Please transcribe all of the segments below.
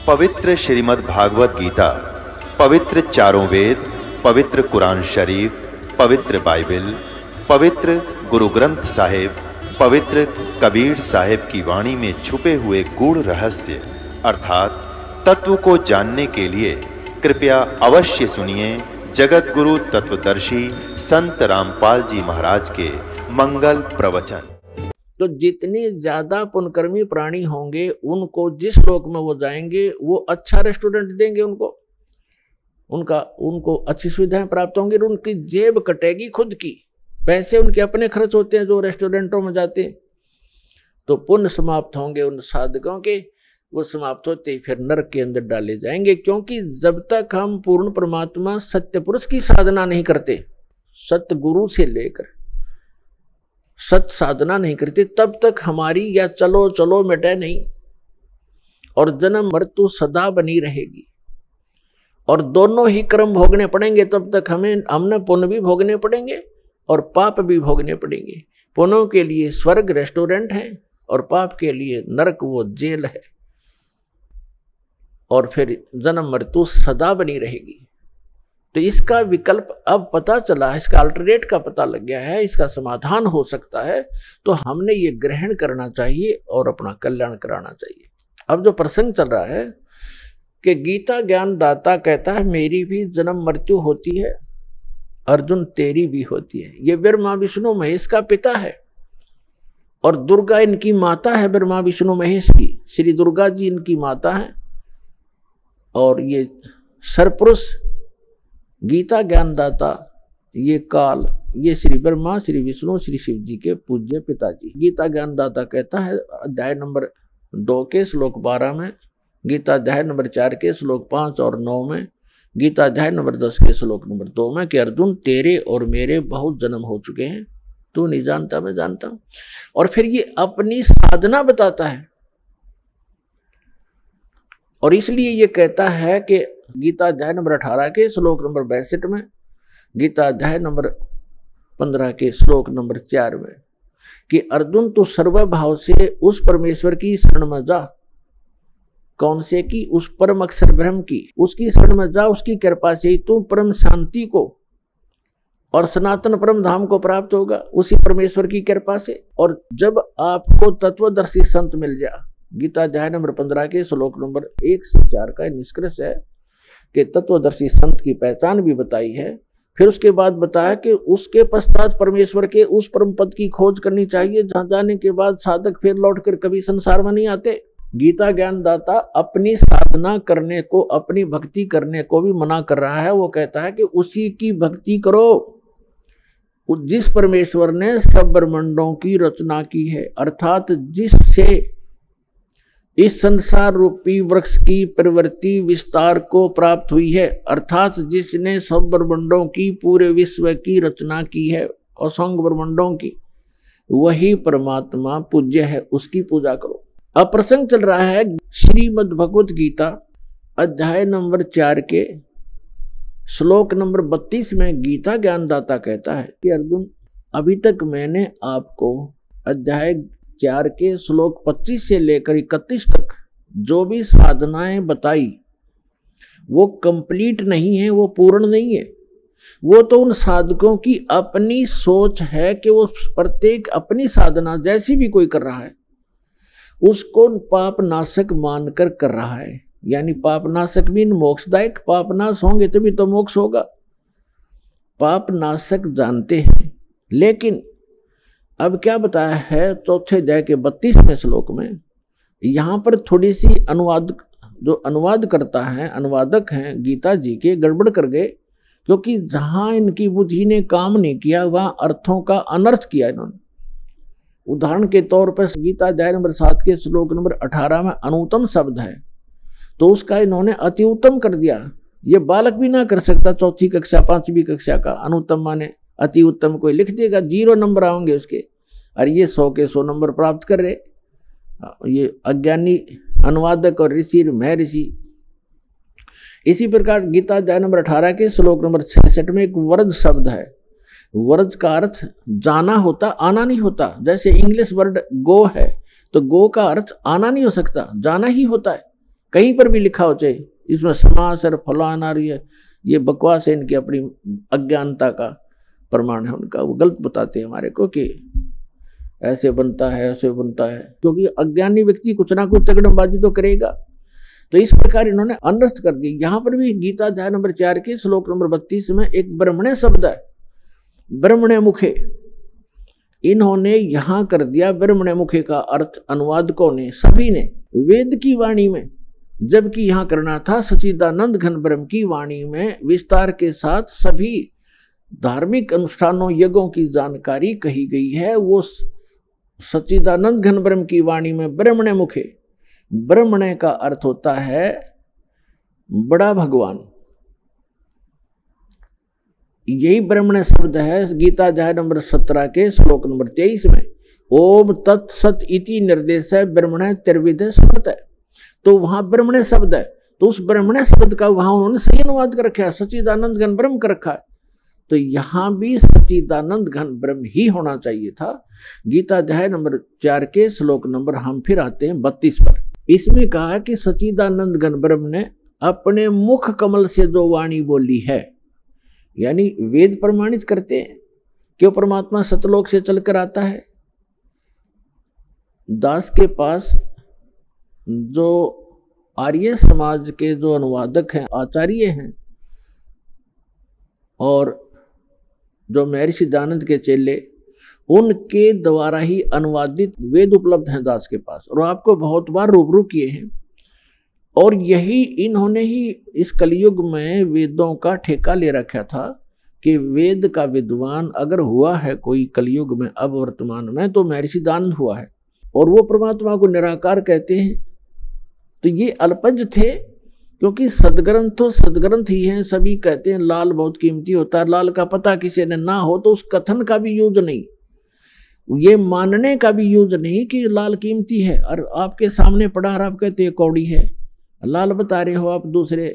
पवित्र श्रीमद् भागवत गीता, पवित्र चारों वेद, पवित्र कुरान शरीफ, पवित्र बाइबल, पवित्र गुरु ग्रंथ साहिब, पवित्र कबीर साहिब की वाणी में छुपे हुए गूढ़ रहस्य अर्थात तत्व को जानने के लिए कृपया अवश्य सुनिए जगत गुरु तत्वदर्शी संत रामपाल जी महाराज के मंगल प्रवचन। तो जितने ज्यादा पुण्यकर्मी प्राणी होंगे उनको जिस लोक में वो जाएंगे वो अच्छा रेस्टोरेंट देंगे, उनको अच्छी सुविधाएं प्राप्त होंगी, उनकी जेब कटेगी खुद की, पैसे उनके अपने खर्च होते हैं जो रेस्टोरेंटों में जाते हैं। तो पुण्य समाप्त होंगे उन साधकों के, वो समाप्त होते ही फिर नरक के अंदर डाले जाएंगे। क्योंकि जब तक हम पूर्ण परमात्मा सत्य पुरुष की साधना नहीं करते, सत्य गुरु से लेकर सत साधना नहीं करते, तब तक हमारी या चलो चलो मिटे नहीं और जन्म मृत्यु सदा बनी रहेगी और दोनों ही कर्म भोगने पड़ेंगे। तब तक हमने पुण्य भी भोगने पड़ेंगे और पाप भी भोगने पड़ेंगे। पुण्यों के लिए स्वर्ग रेस्टोरेंट है और पाप के लिए नरक वो जेल है और फिर जन्म मृत्यु सदा बनी रहेगी। तो इसका विकल्प अब पता चला है, इसका अल्टरनेट का पता लग गया है, इसका समाधान हो सकता है। तो हमने ये ग्रहण करना चाहिए और अपना कल्याण कराना चाहिए। अब जो प्रसंग चल रहा है कि गीता ज्ञान दाता कहता है मेरी भी जन्म मृत्यु होती है, अर्जुन तेरी भी होती है। ये ब्रह्मा विष्णु महेश का पिता है और दुर्गा इनकी माता है, ब्रह्मा विष्णु महेश की। श्री दुर्गा जी इनकी माता है और ये सरपुरुष गीता ज्ञानदाता ये काल, ये श्री ब्रह्मा श्री विष्णु श्री शिव जी के पूज्य पिताजी। गीता ज्ञानदाता कहता है अध्याय नंबर 2 के श्लोक 12 में, गीता अध्याय नंबर 4 के श्लोक 5 और 9 में, गीता अध्याय नंबर 10 के श्लोक नंबर 2 में कि अर्जुन तेरे और मेरे बहुत जन्म हो चुके हैं, तू नहीं जानता मैं जानता हूं। और फिर ये अपनी साधना बताता है और इसलिए ये कहता है कि गीता अध्याय नंबर 18 के श्लोक नंबर 62 में, गीता अध्याय नंबर 15 के श्लोक नंबर 4 में कि अर्जुन तू सर्वभाव से उस परमेश्वर की शरण में जा। कौन से की? उस परम अक्षर ब्रह्म की, उसकी शरण में जा। उसकी कृपा से ही तू परम शांति को और सनातन परम धाम को प्राप्त होगा, उसी परमेश्वर की कृपा से। और जब आपको तत्वदर्शी संत मिल जाए, गीता अध्याय नंबर 15 के श्लोक नंबर 1 से 4 का निष्कर्ष है कि तत्वदर्शी संत की पहचान भी बताई है। फिर उसके बाद बताया कि उसके पश्चात परमेश्वर के उस परम पद की खोज करनी चाहिए जहां जाने के बाद साधक फिर लौटकर कभी संसार में नहीं आते। गीता ज्ञानदाता अपनी साधना करने को, अपनी भक्ति करने को भी मना कर रहा है। वो कहता है कि उसी की भक्ति करो जिस परमेश्वर ने सब ब्रह्मांडों की रचना की है, अर्थात जिससे इस संसार रूपी वृक्ष की प्रवृत्ति विस्तार को प्राप्त हुई है, अर्थात जिसने सब ब्रह्मांडों की पूरे विश्व की रचना की है, असंख्य ब्रह्मांडों की, वही परमात्मा पूज्य है, उसकी पूजा करो। अब प्रसंग चल रहा है श्रीमद् भगवत गीता अध्याय नंबर 4 के श्लोक नंबर 32 में गीता ज्ञानदाता कहता है कि अर्जुन अभी तक मैंने आपको अध्याय 4 के श्लोक 25 से लेकर 31 तक जो भी साधनाएं बताई वो कंप्लीट नहीं है, वो पूर्ण नहीं है। वो तो उन साधकों की अपनी सोच है कि वो प्रत्येक अपनी साधना जैसी भी कोई कर रहा है उसको पाप नाशक मानकर कर रहा है। यानी पाप नाशक भी मोक्षदायक, पाप नाश होंगे तभी तो मोक्ष होगा। पाप नाशक जानते हैं, लेकिन अब क्या बताया है चौथे अध्याय के 32वें श्लोक में, यहाँ पर थोड़ी सी जो अनुवाद करता है, अनुवादक हैं गीता जी के, गड़बड़ कर गए। क्योंकि जहाँ इनकी बुद्धि ने काम नहीं किया वहाँ अर्थों का अनर्थ किया इन्होंने। उदाहरण के तौर पर गीता अध्याय नंबर 7 के श्लोक नंबर 18 में अनुत्तम शब्द है, तो उसका इन्होंने अति उत्तम कर दिया। ये बालक भी ना कर सकता, 4वीं कक्षा 5वीं कक्षा का। अनुत्तम माने अति उत्तम कोई लिख देगा, 0 नंबर आएंगे उसके, और ये 100 के 100 नंबर प्राप्त कर रहे। ये अज्ञानी अनुवादक और ऋषि महर्षि। इसी प्रकार गीता अध्याय नंबर 18 के श्लोक नंबर 66 में एक वर्ज शब्द है। वर्ज का अर्थ जाना होता, आना नहीं होता। जैसे इंग्लिश वर्ड गो है तो गो का अर्थ आना नहीं हो सकता, जाना ही होता है। कहीं पर भी लिखा हो, चाहे इसमें समास और फलान आ रही है, ये बकवास है, इनकी अपनी अज्ञानता का प्रमाण है उनका। वो गलत बताते हैं हमारे को कि ऐसे बनता है ऐसे बनता है, क्योंकि अज्ञानी व्यक्ति कुछ ना कुछ तगड़मबाजी तो करेगा। तो इस प्रकार इन्होंने अनर्थ कर दी। यहां पर भी गीता अध्याय नंबर 4 के श्लोक नंबर 32 में एक ब्रह्मणे शब्द है, ब्रह्मणे मुखे, इन्होंने यहां कर दिया ब्रह्मणे मुखे का अर्थ अनुवादकों ने, सभी ने, वेद की वाणी में, जबकि यहां करना था सच्चिदानंद घन ब्रह्म की वाणी में विस्तार के साथ सभी धार्मिक अनुष्ठानों यज्ञों की जानकारी कही गई है। वो सच्चिदानंद घन ब्रह्म की वाणी में ब्रह्मणे मुखे, ब्रह्मणे का अर्थ होता है बड़ा भगवान, यही ब्रह्मणे शब्द है गीता अध्याय नंबर 17 के श्लोक नंबर 23 में, ओम तत्सत इति निर्देश है ब्रह्मणे त्रिविध स्मृत है। तो वहां ब्रह्मणे शब्द है, तो उस ब्रह्मणे शब्द का वहां उन्होंने सही अनुवाद कर रखा है, सच्चिदानंद घन ब्रह्म कर रखा है। तो यहां भी सच्चिदानंद घन ब्रह्म ही होना चाहिए था। गीता अध्याय नंबर 4 के श्लोक नंबर, हम फिर आते हैं 32 पर। इसमें कहा है कि सच्चिदानंद घन ब्रह्म ने अपने मुख कमल से जो वाणी बोली है, यानी वेद प्रमाणित करते हैं कि परमात्मा सतलोक से चलकर आता है। दास के पास जो आर्य समाज के जो अनुवादक हैं, आचार्य हैं, और जो महर्षि दयानंद के चेले, उनके द्वारा ही अनुवादित वेद उपलब्ध हैं दास के पास, और आपको बहुत बार रूबरू किए हैं। और यही इन्होंने ही इस कलयुग में वेदों का ठेका ले रखा था कि वेद का विद्वान अगर हुआ है कोई कलयुग में अब वर्तमान में, तो महर्षि दयानंद हुआ है, और वो परमात्मा को निराकार कहते हैं। तो ये अल्पज्ञ थे, क्योंकि सदग्रंथ तो सदग्रंथ ही हैं। सभी कहते हैं लाल बहुत कीमती होता है, लाल का पता किसी ने ना हो तो उस कथन का भी यूज नहीं, ये मानने का भी यूज नहीं कि लाल कीमती है, और आपके सामने पड़ा और आप कहते हैं कौड़ी है, लाल बता रहे हो आप दूसरे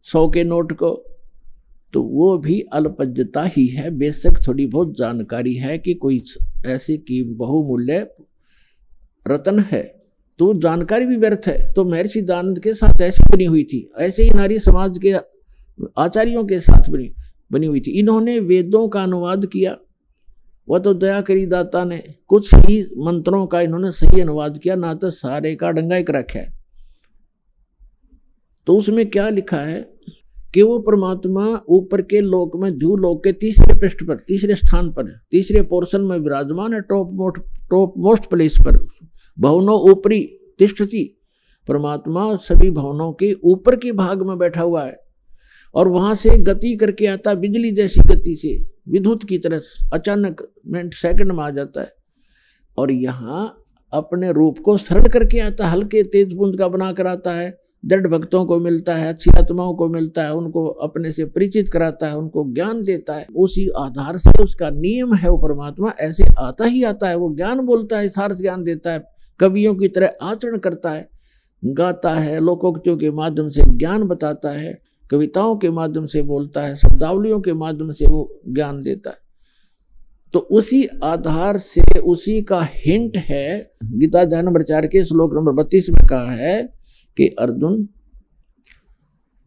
100 के नोट को, तो वो भी अल्पज्ञता ही है। बेशक थोड़ी बहुत जानकारी है कि कोई ऐसे की बहुमूल्य रत्न है, तो जानकारी भी व्यर्थ है। तो महर्षि दयानंद के साथ ऐसी बनी हुई थी, ऐसे ही नारी समाज के आचार्यों के साथ बनी हुई थी। इन्होंने वेदों का अनुवाद किया, वह तो दया करी दाता ने, कुछ ही मंत्रों का इन्होंने सही अनुवाद किया, ना तो सारे का डंगा एक रखा है। तो उसमें क्या लिखा है कि वो परमात्मा ऊपर के लोक में ध्रुव लोक के तीसरे पृष्ठ पर, तीसरे स्थान पर, तीसरे पोर्शन में विराजमान है, टॉप मोस्ट प्लेस पर, भवनों ऊपरी तिष्ठति, परमात्मा सभी भवनों के ऊपर के भाग में बैठा हुआ है, और वहां से गति करके आता, बिजली जैसी गति से, विद्युत की तरह अचानक मिनट सेकंड में आ जाता है, और यहाँ अपने रूप को सरल करके आता, हल्के तेज पुंज का बनाकर आता है, दृढ़ भक्तों को मिलता है, अच्छी आत्माओं को मिलता है, उनको अपने से परिचित कराता है, उनको ज्ञान देता है। उसी आधार से उसका नियम है, वो परमात्मा ऐसे आता ही आता है, वो ज्ञान बोलता है, सार्थ ज्ञान देता है, कवियों की तरह आचरण करता है, गाता है, लोकोक्तियों के माध्यम से ज्ञान बताता है, कविताओं के माध्यम से बोलता है, शब्दावलियों के माध्यम से वो ज्ञान देता है। तो उसी आधार से उसी का हिंट है। गीता अध्याय नंबर 4 के श्लोक नंबर 32 में कहा है कि अर्जुन,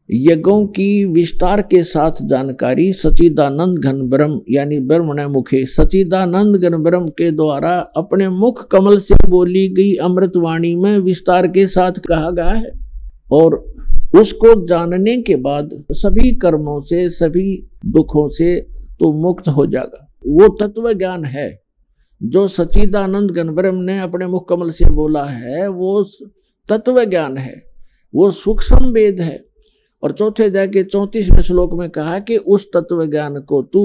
यज्ञों की विस्तार के साथ जानकारी सच्चिदानंद घन ब्रह्म यानी ब्रह्मणे मुखे, सच्चिदानंद घन ब्रह्म के द्वारा अपने मुख कमल से बोली गई अमृत वाणी में विस्तार के साथ कहा गया है, और उसको जानने के बाद सभी कर्मों से, सभी दुखों से तो मुक्त हो जाएगा। वो तत्व ज्ञान है जो सच्चिदानंद घन ब्रह्म ने अपने मुख कमल से बोला है, वो तत्व ज्ञान है, वो सूक्ष्म वेद है। और चौथे अध्याय के 34वें श्लोक में कहा कि उस तत्व ज्ञान को तू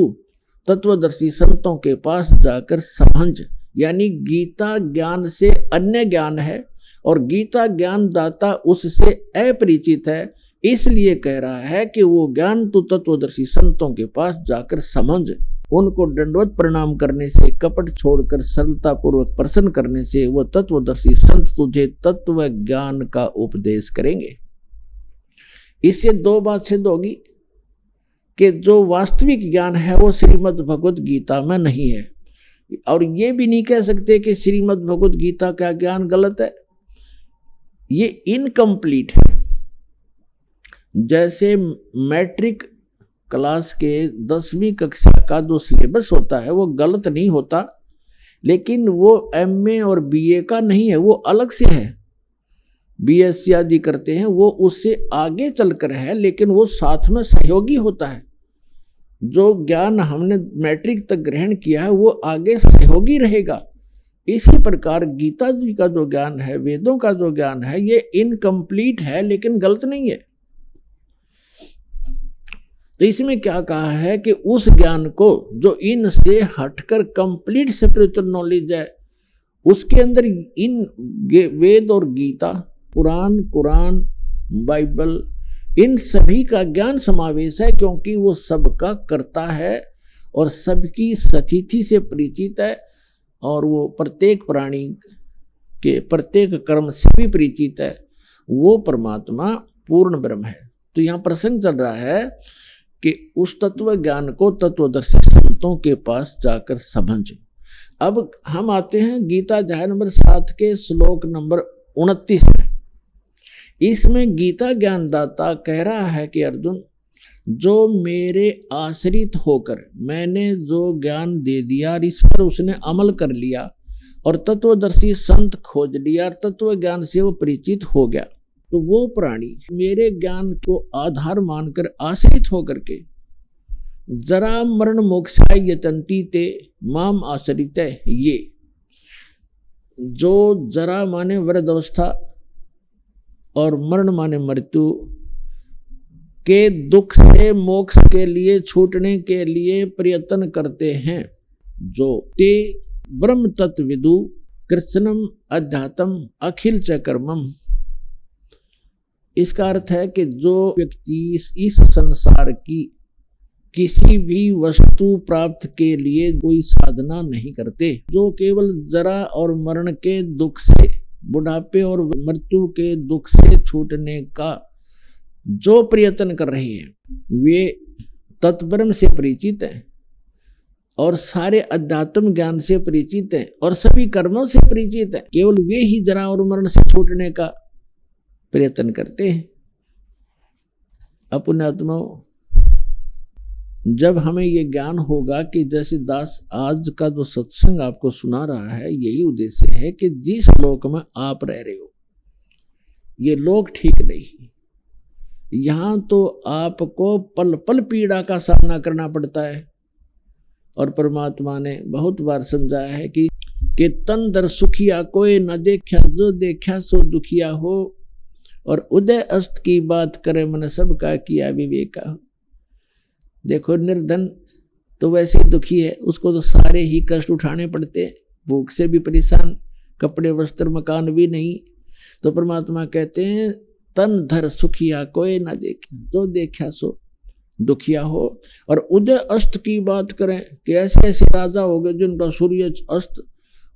तत्वदर्शी संतों के पास जाकर समझ, यानी गीता ज्ञान से अन्य ज्ञान है, और गीता ज्ञान दाता उससे अपरिचित है, इसलिए कह रहा है कि वो ज्ञान तू तत्वदर्शी संतों के पास जाकर समझ। उनको दंडवत प्रणाम करने से, कपट छोड़कर सरलता पूर्वक प्रसन्न करने से वो तत्वदर्शी संत तुझे तत्व ज्ञान का उपदेश करेंगे। इससे दो बात सिद्ध होगी कि जो वास्तविक ज्ञान है वो श्रीमद् भगवत गीता में नहीं है, और ये भी नहीं कह सकते कि श्रीमद् भगवत गीता का ज्ञान गलत है, ये इनकम्प्लीट है। जैसे मैट्रिक क्लास के 10वीं कक्षा का जो सिलेबस होता है वो गलत नहीं होता, लेकिन वो एमए और बीए का नहीं है, वो अलग से है। बीएससी आदि करते हैं वो उससे आगे चलकर है, लेकिन वो साथ में सहयोगी होता है। जो ज्ञान हमने मैट्रिक तक ग्रहण किया है वो आगे सहयोगी रहेगा। इसी प्रकार गीता जी का जो ज्ञान है, वेदों का जो ज्ञान है, ये इनकम्प्लीट है लेकिन गलत नहीं है। तो इसमें क्या कहा है कि उस ज्ञान को जो इनसे हटकर कंप्लीट स्पिरिचुअल नॉलेज है, उसके अंदर इन वेद और गीता, पुराण, कुरान, बाइबल, इन सभी का ज्ञान समावेश है, क्योंकि वो सबका करता है और सबकी स्थिति से परिचित है, और वो प्रत्येक प्राणी के प्रत्येक कर्म से भी परिचित है। वो परमात्मा पूर्ण ब्रह्म है। तो यहाँ प्रसंग चल रहा है कि उस तत्व ज्ञान को तत्वदर्शी संतों के पास जाकर समझें। अब हम आते हैं गीता अध्याय नंबर 7 के श्लोक नंबर 29 में। इसमें गीता ज्ञानदाता कह रहा है कि अर्जुन, जो मेरे आश्रित होकर मैंने जो ज्ञान दे दिया और इस पर उसने अमल कर लिया और तत्वदर्शी संत खोज लिया और तत्व ज्ञान से वो परिचित हो गया, तो वो प्राणी मेरे ज्ञान को आधार मानकर आश्रित होकर के जरा मरण मोक्षाय यतन्ति ते माम आश्रित ये, जो जरा माने वृद्धावस्था और मरण माने मृत्यु के दुख से मोक्ष के लिए छूटने के लिए प्रयत्न करते हैं, जो ते ब्रह्म तत्विदु कृष्णम अध्यात्म अखिल च कर्मम। इसका अर्थ है कि जो व्यक्ति इस संसार की किसी भी वस्तु प्राप्त के लिए कोई साधना नहीं करते, जो केवल जरा और मरण के दुख से, बुढ़ापे और मृत्यु के दुख से छूटने का जो प्रयत्न कर रहे हैं, वे तत्ब्रह्म से परिचित हैं और सारे अध्यात्म ज्ञान से परिचित हैं और सभी कर्मों से परिचित हैं। केवल वे ही जरा और मरण से छूटने का प्रयत्न करते हैं। पुण्यात्माओं, जब हमें ये ज्ञान होगा कि जैसे दास आज का जो सत्संग आपको सुना रहा है, यही उद्देश्य है कि जिस लोक में आप रह रहे हो ये लोक ठीक नहीं, यहाँ तो आपको पल पल पीड़ा का सामना करना पड़ता है। और परमात्मा ने बहुत बार समझाया है कि तन दर सुखिया कोई न देखा, जो देखा सो दुखिया हो, और उदय अस्त की बात करे मन सबका किया विवेका हो। देखो, निर्धन तो वैसे ही दुखी है, उसको तो सारे ही कष्ट उठाने पड़ते हैं, भूख से भी परेशान, कपड़े वस्त्र मकान भी नहीं। तो परमात्मा कहते हैं तन धर सुखिया कोई ना देखे, जो देखा सो दुखिया हो। और उदय अस्त की बात करें कि ऐसे ऐसे राजा हो गए जिनका सूर्य अस्त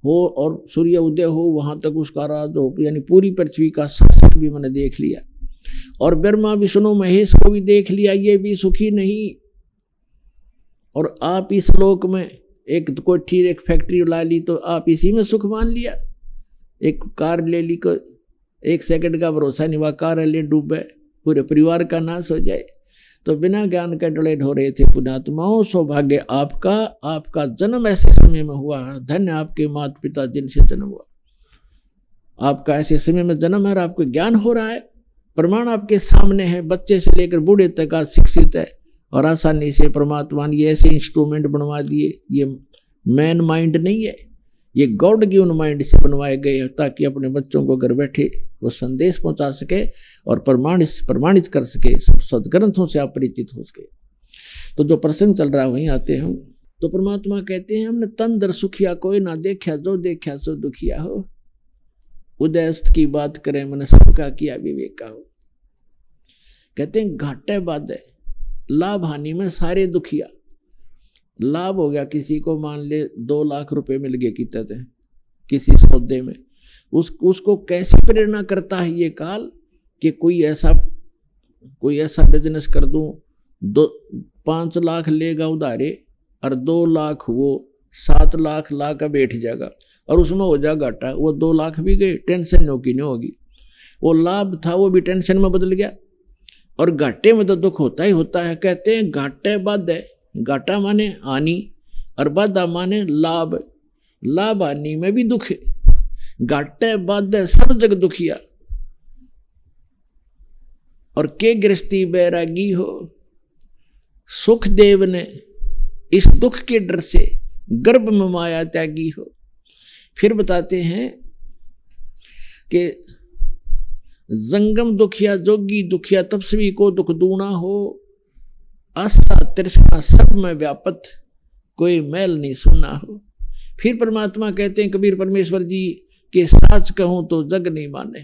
हो और सूर्य उदय हो, वहां तक उसका राज हो, यानी पूरी पृथ्वी का शासक भी मैंने देख लिया, और ब्रह्मा विष्णु महेश को भी देख लिया, ये भी सुखी नहीं। और आप इस लोक में एक कोठी, एक फैक्ट्री ला ली तो आप इसी में सुख मान लिया, एक कार ले ली को एक सेकंड का भरोसा नहीं हुआ, कार ले डूबे, पूरे परिवार का नाश हो जाए। तो बिना ज्ञान के डले ढो रहे थे। पुण्यात्माओं, सौभाग्य आपका, आपका जन्म ऐसे समय में हुआ, धन्य आपके माता पिता जिनसे जन्म हुआ, आपका ऐसे समय में जन्म है और आपको ज्ञान हो रहा है। प्रमाण आपके सामने है, बच्चे से लेकर बूढ़े तक आज शिक्षित है, और आसानी से परमात्मा ने ऐसे इंस्ट्रूमेंट बनवा दिए। ये मैन माइंड नहीं है, ये गॉड गिवन माइंड से बनवाए गए हैं, ताकि अपने बच्चों को घर बैठे वो संदेश पहुंचा सके और प्रमाणित कर सके, सदग्रंथों से आप परिचित हो सके। तो जो प्रसंग चल रहा है वहीं आते हैं। तो परमात्मा कहते हैं हमने तन दर सुखिया कोई ना देखा, जो देखा सो दुखिया हो। उदयस्त की बात करें मन सबका किया विवेका हो। कहते हैं घाटे बाधे लाभ हानि में सारे दुखिया। लाभ हो गया किसी को, मान ले 2 लाख रुपए मिल गए किसी सौदे में, उसको कैसी प्रेरणा करता है ये काल कि कोई ऐसा बिजनेस कर दूं, 5 लाख लेगा उधारे और 2 लाख वो 7 लाख ला कर बैठ जाएगा और उसमें हो जाएगा घाटा। वो 2 लाख भी गए, टेंशन नहीं होगी। वो लाभ था वो भी टेंशन में बदल गया। और घाटे में तो दुख होता ही होता है। कहते हैं घाटे बाधे, घाटा माने हानि और बाधा माने लाभ, लाभ हानि में भी दुख है। घाटे बाधे सब जग दुखिया, और के गृहस्थी बैरागी हो। सुखदेव ने इस दुख के डर से गर्भ में माया त्यागी हो। फिर बताते हैं कि जंगम दुखिया जोगी दुखिया तपस्वी को दुख दूना हो। आस्था तृष्णा सब में व्यापत, कोई मैल नहीं सुनना हो। फिर परमात्मा कहते हैं कबीर परमेश्वर जी कि साच कहूं तो जग नहीं माने,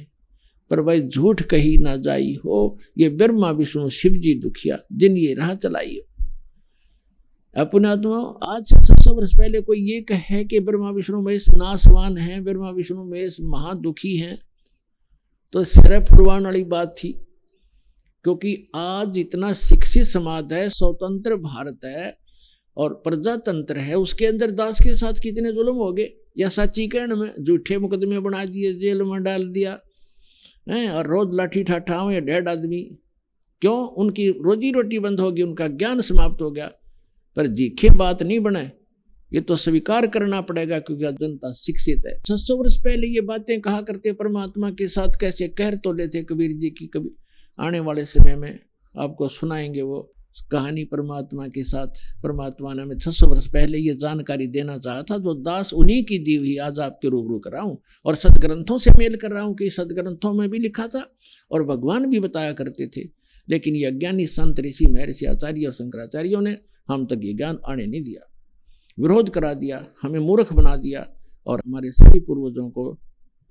पर भाई झूठ कही ना जाई हो। ये ब्रह्मा विष्णु शिव जी दुखिया जिन ये राह चलाई हो। पुण्यात्मा, आज से 700 वर्ष पहले कोई ये कहे कि ब्रह्मा विष्णु महेश नासवान हैं, ब्रह्मा विष्णु महेश महादुखी हैं, तो सिर फुड़वाने वाली बात थी। क्योंकि आज इतना शिक्षित समाज है, स्वतंत्र भारत है और प्रजातंत्र है, उसके अंदर दास के साथ कितने जुल्म हो गए। या साचीकरण में झूठे मुकदमे बना दिए, जेल में डाल दिया है, और रोज लाठी ठाठाओं या 1.5 आदमी। क्यों? उनकी रोजी रोटी बंद होगी, उनका ज्ञान समाप्त हो गया। पर जीखे बात नहीं बने, ये तो स्वीकार करना पड़ेगा, क्योंकि जनता शिक्षित है। 600 वर्ष पहले ये बातें कहा करते परमात्मा के साथ कैसे कहर तो लेते कबीर जी की। कभी आने वाले समय में आपको सुनाएंगे वो कहानी परमात्मा के साथ। परमात्मा ने हमें 600 वर्ष पहले ये जानकारी देना चाहा था, जो दास उन्हीं की दी हुई आज आपके रूबरू कर रहा हूँ, और सदग्रंथों से मेल कर रहा हूँ कि सदग्रंथों में भी लिखा था और भगवान भी बताया करते थे। लेकिन ये अज्ञानी संत ऋषि महर्षि आचार्य और शंकराचार्यों ने हम तक ये ज्ञान आने नहीं दिया, विरोध करा दिया, हमें मूर्ख बना दिया, और हमारे सभी पूर्वजों को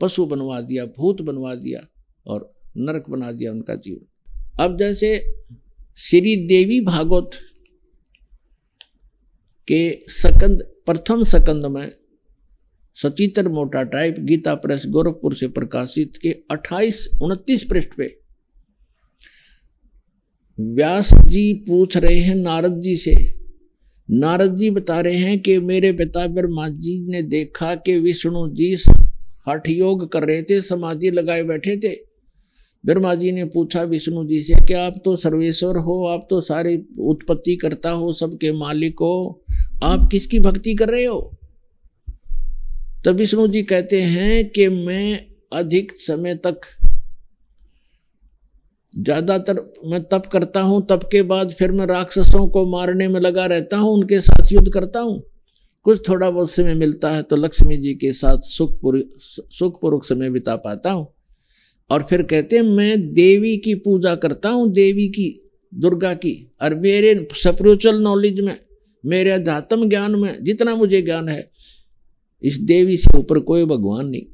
पशु बनवा दिया, भूत बनवा दिया और नरक बना दिया उनका जीवन। अब जैसे श्री देवी भागवत के सकंद, प्रथम सकंद में सचित्र मोटा टाइप गीता प्रेस गोरखपुर से प्रकाशित के 28-29 पृष्ठ पे व्यास जी पूछ रहे हैं नारद जी से। नारद जी बता रहे हैं कि मेरे पिता ब्रह्मा जी ने देखा कि विष्णु जी हठ योग कर रहे थे, समाधि लगाए बैठे थे। ब्रह्मा जी ने पूछा विष्णु जी से कि आप तो सर्वेश्वर हो, आप तो सारी उत्पत्ति करता हो, सबके मालिक हो, आप किसकी भक्ति कर रहे हो? तब विष्णु जी कहते हैं कि मैं अधिक समय तक ज्यादातर मैं तप करता हूं, तप के बाद फिर मैं राक्षसों को मारने में लगा रहता हूं, उनके साथ युद्ध करता हूं। कुछ थोड़ा बहुत समय मिलता है तो लक्ष्मी जी के साथ सुखपूर्वक समय बिता पाता हूं। और फिर कहते हैं मैं देवी की पूजा करता हूं, देवी की, दुर्गा की, और मेरे स्पिरिचुअल नॉलेज में, मेरे अध्यात्म ज्ञान में जितना मुझे ज्ञान है, इस देवी से ऊपर कोई भगवान नहीं।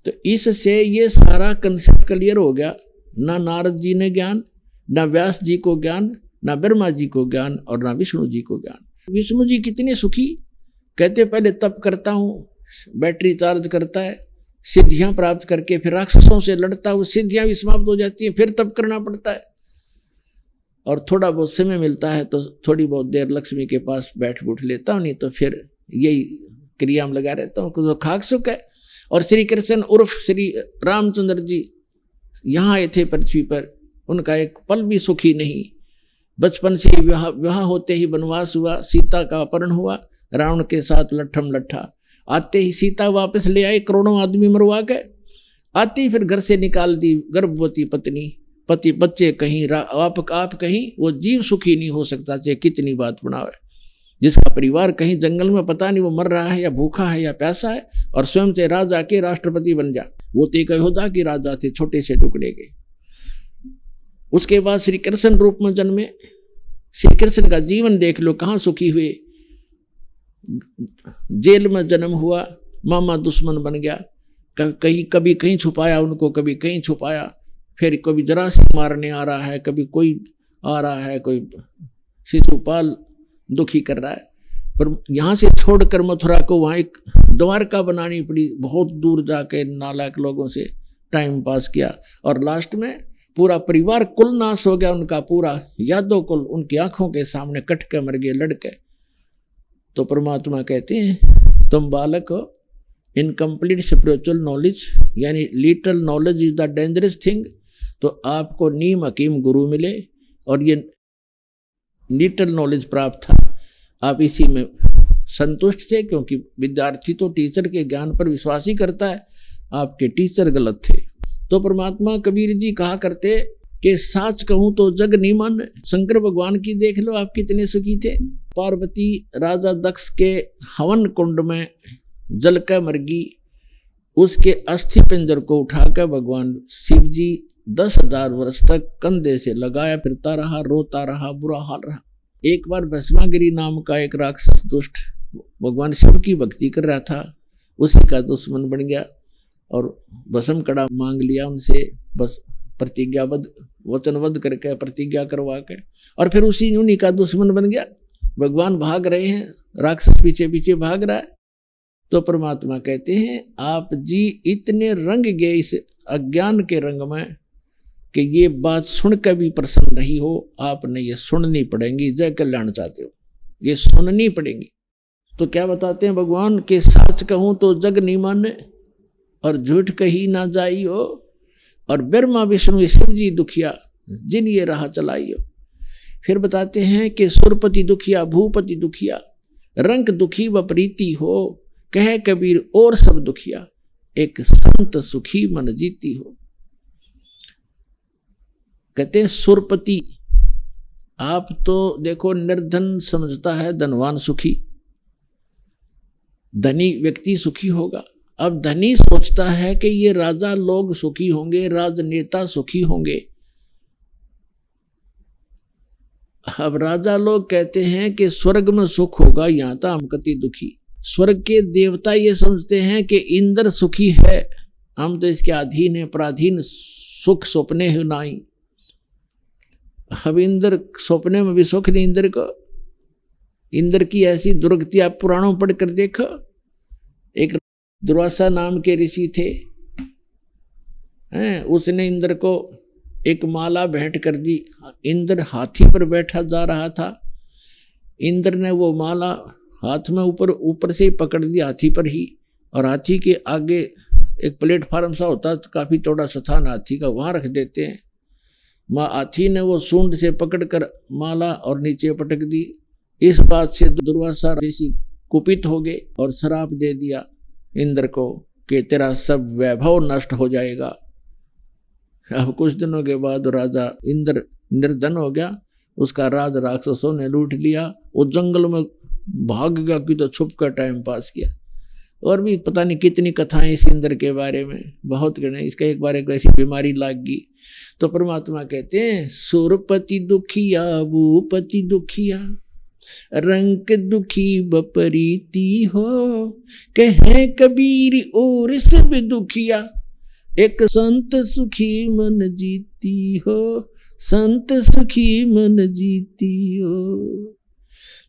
तो इससे ये सारा कंसेप्ट क्लियर हो गया। ना नारद जी ने ज्ञान, ना व्यास जी को ज्ञान, ना ब्रह्मा जी को ज्ञान, और ना विष्णु जी को ज्ञान। विष्णु जी कितने सुखी, कहते पहले तप करता हूँ, बैटरी चार्ज करता है, सिद्धियां प्राप्त करके फिर राक्षसों से लड़ता हूँ, सिद्धियां भी समाप्त हो जाती हैं, फिर तप करना पड़ता है, और थोड़ा बहुत समय मिलता है तो थोड़ी बहुत देर लक्ष्मी के पास बैठ बूठ लेता हूँ, नहीं तो फिर यही क्रिया में लगा रहता हूँ। तो खाक सुख है। और श्री कृष्ण उर्फ श्री रामचंद्र जी यहाँ आए थे पृथ्वी पर, उनका एक पल भी सुखी नहीं। बचपन से ही विवाह होते ही वनवास हुआ, सीता का अपहरण हुआ, रावण के साथ लट्ठम लट्ठा। आते ही सीता वापस ले आए, करोड़ों आदमी मरवा के। आती फिर घर से निकाल दी गर्भवती पत्नी, पति बच्चे कहीं, आप कहीं, वो जीव सुखी नहीं हो सकता चाहे कितनी बात बनावे। जिसका परिवार कहीं जंगल में पता नहीं वो मर रहा है या भूखा है या प्यासा है, और स्वयं से राजा के राष्ट्रपति बन जा। वो तो एक यहूदा के राजा थे, छोटे से टुकड़े के। उसके बाद श्री कृष्ण रूप में जन्मे। श्री कृष्ण का जीवन देख लो, कहाँ सुखी हुए। जेल में जन्म हुआ, मामा दुश्मन बन गया, कभी कहीं छुपाया उनको, कभी कहीं छुपाया, फिर कभी जरासंध मारने आ रहा है, कभी कोई आ रहा है, कोई शिशुपाल दुखी कर रहा है। पर यहाँ से छोड़कर मथुरा को वहाँ एक द्वारका बनानी पड़ी, बहुत दूर जाके नालायक लोगों से टाइम पास किया, और लास्ट में पूरा परिवार कुल नाश हो गया, उनका पूरा यादव कुल उनकी आंखों के सामने कट के मर गए, लड़के। तो परमात्मा कहते हैं तुम बालक हो, इनकम्प्लीट स्पिरिचुअल नॉलेज, यानी little knowledge is the dangerous thing. तो आपको नीम हकीम गुरु मिले और ये लिटल नॉलेज प्राप्त था, आप इसी में संतुष्ट थे, क्योंकि विद्यार्थी तो टीचर के ज्ञान पर विश्वास ही करता है। आपके टीचर गलत थे। तो परमात्मा कबीर जी कहा करते कि साच कहूं तो जग नहीं माने। शंकर भगवान की देख लो, आप कितने सुखी थे। पार्वती राजा दक्ष के हवन कुंड में जल का मरगी, उसके अस्थि पिंजर को उठाकर भगवान शिव जी 10,000 वर्ष तक कंधे से लगाया फिरता रहा, रोता रहा, बुरा हाल रहा। एक बार भस्मागिरी नाम का एक राक्षस दुष्ट भगवान शिव की भक्ति कर रहा था, उसी का दुश्मन बन गया और भस्म कड़ा मांग लिया उनसे, बस प्रतिज्ञाबद्ध वचनबद्ध करके प्रतिज्ञा करवा के, और फिर उन्हीं का दुश्मन बन गया। भगवान भाग रहे हैं, राक्षस पीछे पीछे भाग रहा है। तो परमात्मा कहते हैं आप जी इतने रंग गए इस अज्ञान के रंग में कि ये बात सुनकर भी प्रसन्न नहीं हो, आपने ये सुननी पड़ेगी। जय कल्याण चाहते हो, ये सुननी पड़ेगी। तो क्या बताते हैं भगवान के साच कहूं तो जग नहीं माने और झूठ कही ना जाई हो, और ब्रह्मा विष्णु शिव जी दुखिया जिन ये राह चलाई हो। फिर बताते हैं कि सुरपति दुखिया भूपति दुखिया, रंग दुखी व प्रीति हो, कह कबीर और सब दुखिया, एक संत सुखी मन जीती हो। कहते हैं सुरपति, आप तो देखो निर्धन समझता है धनवान सुखी, धनी व्यक्ति सुखी होगा। अब धनी सोचता है कि ये राजा लोग सुखी होंगे, राजनेता सुखी होंगे। अब राजा लोग कहते हैं कि स्वर्ग में सुख होगा, यहां तो हम कति दुखी। स्वर्ग के देवता ये समझते हैं कि इंद्र सुखी है, हम तो इसके अधीन है, पराधीन, सुख सपने है नाई। अब इंद्र सपने में भी सुख नहीं इंद्र को। इंद्र की ऐसी दुर्गति आप पुराणों पढ़ कर देखो। एक दुर्वासा नाम के ऋषि थे, उसने इंद्र को एक माला भेंट कर दी। इंद्र हाथी पर बैठा जा रहा था, इंद्र ने वो माला हाथ में ऊपर से ही पकड़ दी हाथी पर ही, और हाथी के आगे एक प्लेटफार्म सा होता है, काफी चौड़ा स्थान हाथी का, वहां रख देते हैं। हाथी ने वो सूंड से पकड़कर माला और नीचे पटक दी। इस बात से दुर्वासा ऋषि कुपित हो गए और श्राप दे दिया इंद्र को कि तेरा सब वैभव नष्ट हो जाएगा। अब कुछ दिनों के बाद राजा इंद्र निर्धन हो गया, उसका राज राक्षसों ने लूट लिया। वो जंगल में भाग गया कि तो छुप कर टाइम पास किया। और भी पता नहीं कितनी कथाएं इस इंद्र के बारे में, बहुत करने। इसका एक बार एक ऐसी बीमारी लग गई। तो परमात्मा कहते हैं सुरपति दुखिया भूपति दुखिया, रंग दुखी बपरीती हो, कहे कबीर और सब दुखिया, एक संत सुखी मन जीती हो, संत सुखी मन जीती हो।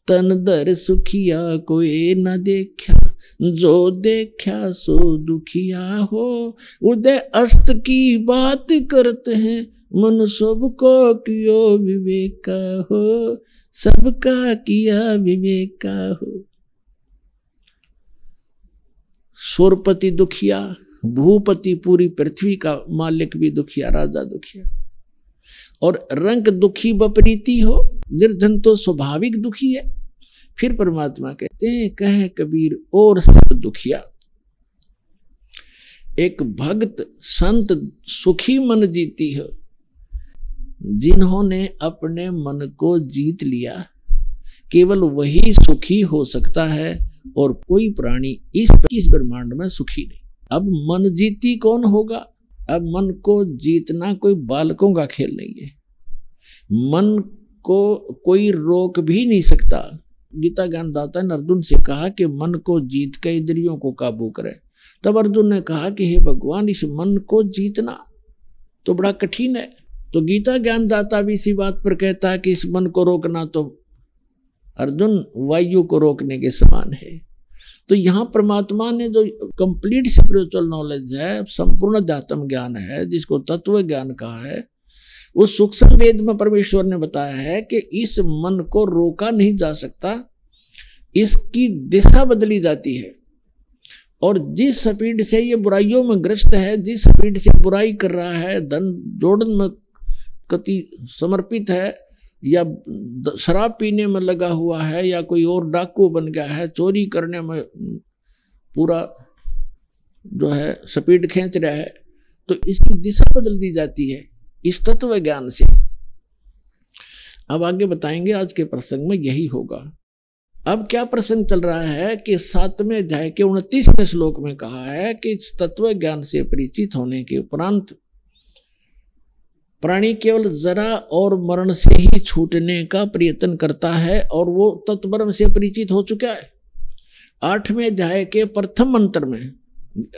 तन दर सुखिया कोई न देखा, जो देखा सो दुखिया हो। उदय अस्त की बात करते हैं, मन सबको कियो विवेका हो, सबका किया विवेका हो। सुरपति दुखिया, भूपति पूरी पृथ्वी का मालिक भी दुखिया, राजा दुखिया, और रंग दुखी बपरीती हो, निर्धन तो स्वाभाविक दुखी है। फिर परमात्मा कहते हैं कहे कबीर और सब दुखिया, एक भक्त संत सुखी मन जीती हो। जिन्होंने अपने मन को जीत लिया, केवल वही सुखी हो सकता है, और कोई प्राणी इस ब्रह्मांड में सुखी नहीं। अब मन जीती कौन होगा? अब मन को जीतना कोई बालकों का खेल नहीं है। मन को कोई रोक भी नहीं सकता। गीता ज्ञानदाता ने अर्जुन से कहा कि मन को जीत के इंद्रियों को काबू करे। तब अर्जुन ने कहा कि हे भगवान, इस मन को जीतना तो बड़ा कठिन है। तो गीता ज्ञानदाता भी इसी बात पर कहता है कि इस मन को रोकना तो अर्जुन वायु को रोकने के समान है। तो यहाँ परमात्मा ने जो कंप्लीट स्पिरिचुअल नॉलेज है, संपूर्ण अध्यात्म ज्ञान है, जिसको तत्व ज्ञान कहा है, उस सूक्ष्म वेद में परमेश्वर ने बताया है कि इस मन को रोका नहीं जा सकता, इसकी दिशा बदली जाती है। और जिस स्पीड से ये बुराइयों में ग्रस्त है, जिस स्पीड से बुराई कर रहा है, धन जोड़न में कति समर्पित है, या शराब पीने में लगा हुआ है, या कोई और डाकू बन गया है, चोरी करने में पूरा जो है स्पीड खींच रहा है, तो इसकी दिशा बदल दी जाती है इस तत्व ज्ञान से। अब आगे बताएंगे, आज के प्रसंग में यही होगा। अब क्या प्रसंग चल रहा है कि 7वें अध्याय के 29वें श्लोक में कहा है कि तत्व ज्ञान से परिचित होने के उपरांत प्राणी केवल जरा और मरण से ही छूटने का प्रयत्न करता है, और वो तत्ब्रह्म से परिचित हो चुका है। 8वें अध्याय के प्रथम मंत्र में,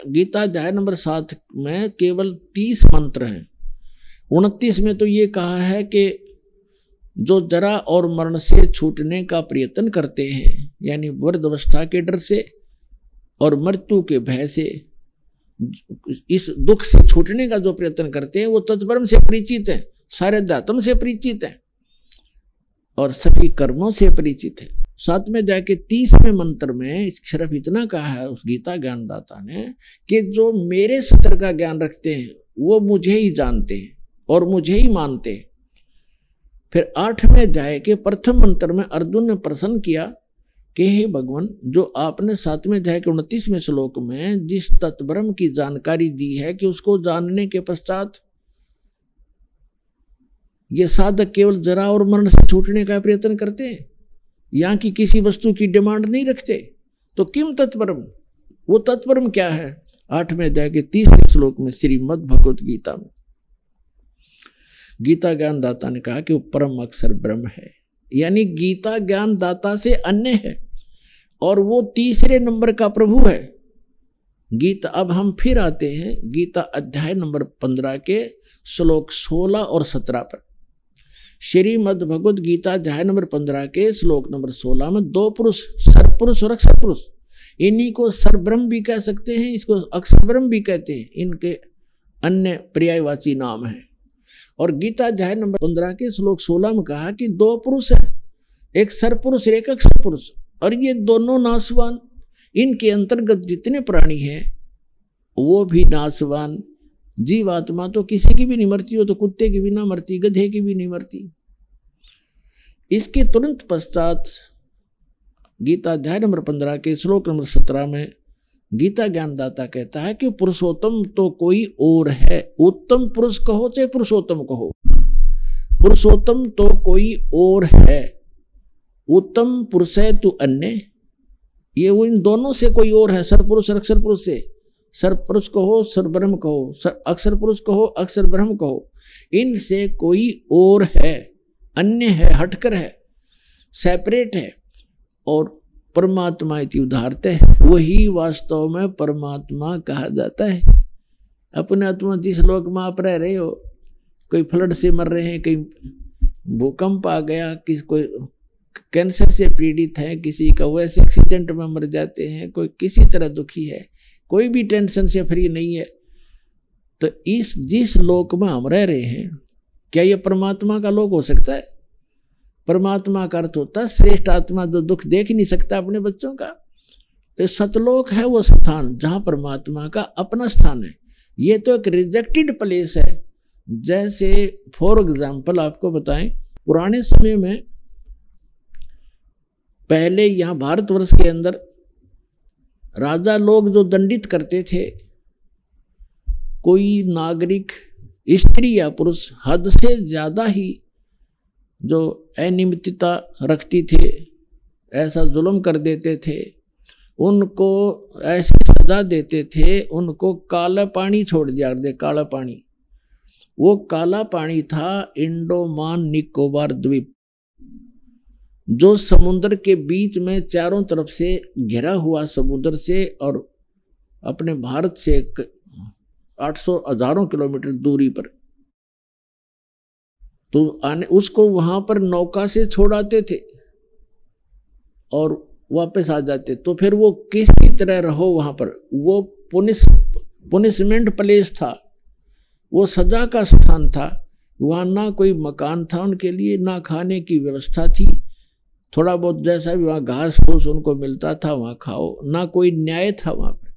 गीता अध्याय नंबर 7 में केवल 30 मंत्र हैं। 29 में तो ये कहा है कि जो जरा और मरण से छूटने का प्रयत्न करते हैं, यानी वृद्धावस्था के डर से और मृत्यु के भय से, इस दुख से छूटने का जो प्रयत्न करते हैं, वो तत्ब्रह्म से परिचित है, सारे दातम से परिचित है और सभी कर्मों से परिचित है। 7वें अध्याय के 30वें मंत्र में सिर्फ इतना कहा है उस गीता ज्ञानदाता ने कि जो मेरे सत्र का ज्ञान रखते हैं वो मुझे ही जानते हैं और मुझे ही मानते हैं। फिर 8वें अध्याय के प्रथम मंत्र में अर्जुन ने प्रश्न किया कि हे भगवान, जो आपने 7वें अध्याय के 29वें श्लोक में जिस तत्ब्रह्म की जानकारी दी है कि उसको जानने के पश्चात ये साधक केवल जरा और मरण से छूटने का प्रयत्न करते हैं, यहाँ की किसी वस्तु की डिमांड नहीं रखते, तो किम तत्ब्रह्म, वो तत्ब्रह्म क्या है? 8वें अध्याय के 30वें श्लोक में श्रीमद् भगवत गीता में गीता ज्ञानदाता ने कहा कि वो परम अक्षर ब्रह्म है, यानी गीता ज्ञानदाता से अन्य है और वो तीसरे नंबर का प्रभु है। गीता, अब हम फिर आते हैं गीता अध्याय नंबर 15 के श्लोक 16 और 17 पर। श्रीमद् भगवत गीता अध्याय नंबर 15 के श्लोक नंबर 16 में दो पुरुष, सरपुरुष और अक्षर पुरुष, इन्हीं को सरब्रह्म भी कह सकते हैं, इसको अक्षर ब्रह्म भी कहते हैं, इनके अन्य पर्यायवाची नाम है। और गीता अध्याय नंबर 15 के श्लोक 16 में कहा कि दो पुरुष हैं, एक सरपुरुष और एक अक्षर पुरुष, और ये दोनों नाशवान, इनके अंतर्गत जितने प्राणी हैं वो भी नाशवान। जीवात्मा तो किसी की भी नहीं मरती, हो तो कुत्ते की भी ना मरती, गधे की भी नहीं मरती। इसके तुरंत पश्चात गीता अध्याय नंबर 15 के श्लोक नंबर 17 में गीता ज्ञानदाता कहता है कि पुरुषोत्तम तो कोई और है, उत्तम पुरुष कहो चाहे पुरुषोत्तम कहो, पुरुषोत्तम तो कोई और है, उत्तम पुरुष है तू अन्य, ये वो इन दोनों से कोई और है, सरपुरुष और अक्षर पुरुष से, सरपुरुष कहो सरब्रह्म कहो, अक्षर पुरुष कहो अक्षर ब्रह्म कहो, इनसे कोई और है, अन्य है, हटकर है, सेपरेट है। और परमात्मा इति उदाहरते है, वही वास्तव में परमात्मा कहा जाता है। अपने आत्मा जिस लोक में आप रह रहे हो, कोई फ्लड से मर रहे हैं, कहीं भूकंप आ गया, किसी कोई कैंसर से पीड़ित है, किसी का वैसे एक्सीडेंट में मर जाते हैं, कोई किसी तरह दुखी है, कोई भी टेंशन से फ्री नहीं है, तो इस जिस लोक में हम रह रहे हैं, क्या ये परमात्मा का लोक हो सकता है? परमात्मा का अर्थ होता है श्रेष्ठ आत्मा, जो दुख देख नहीं सकता अपने बच्चों का। तो सतलोक है वो स्थान जहाँ परमात्मा का अपना स्थान है। ये तो एक रिजेक्टेड प्लेस है। जैसे फॉर एग्जाम्पल आपको बताएं, पुराने समय में पहले यहाँ भारतवर्ष के अंदर राजा लोग जो दंडित करते थे, कोई नागरिक स्त्री या पुरुष हद से ज्यादा ही जो अनियमितता रखती थे, ऐसा जुल्म कर देते थे, उनको ऐसी सजा देते थे, उनको काला पानी छोड़ दिया दे। काला पानी, वो काला पानी था इंडोमान निकोबार द्वीप, जो समुद्र के बीच में चारों तरफ से घिरा हुआ समुद्र से और अपने भारत से 800 हजारों किलोमीटर दूरी पर, तो आने उसको वहां पर नौका से छोड़ाते थे और वापस आ जाते। तो फिर वो किसी तरह रहो वहां पर, वो पुनिशमेंट प्लेस था, वो सजा का स्थान था। वहां ना कोई मकान था उनके लिए, ना खाने की व्यवस्था थी, थोड़ा बहुत जैसा भी वहाँ घास फूस उनको मिलता था वहाँ खाओ, ना कोई न्याय था वहाँ पर।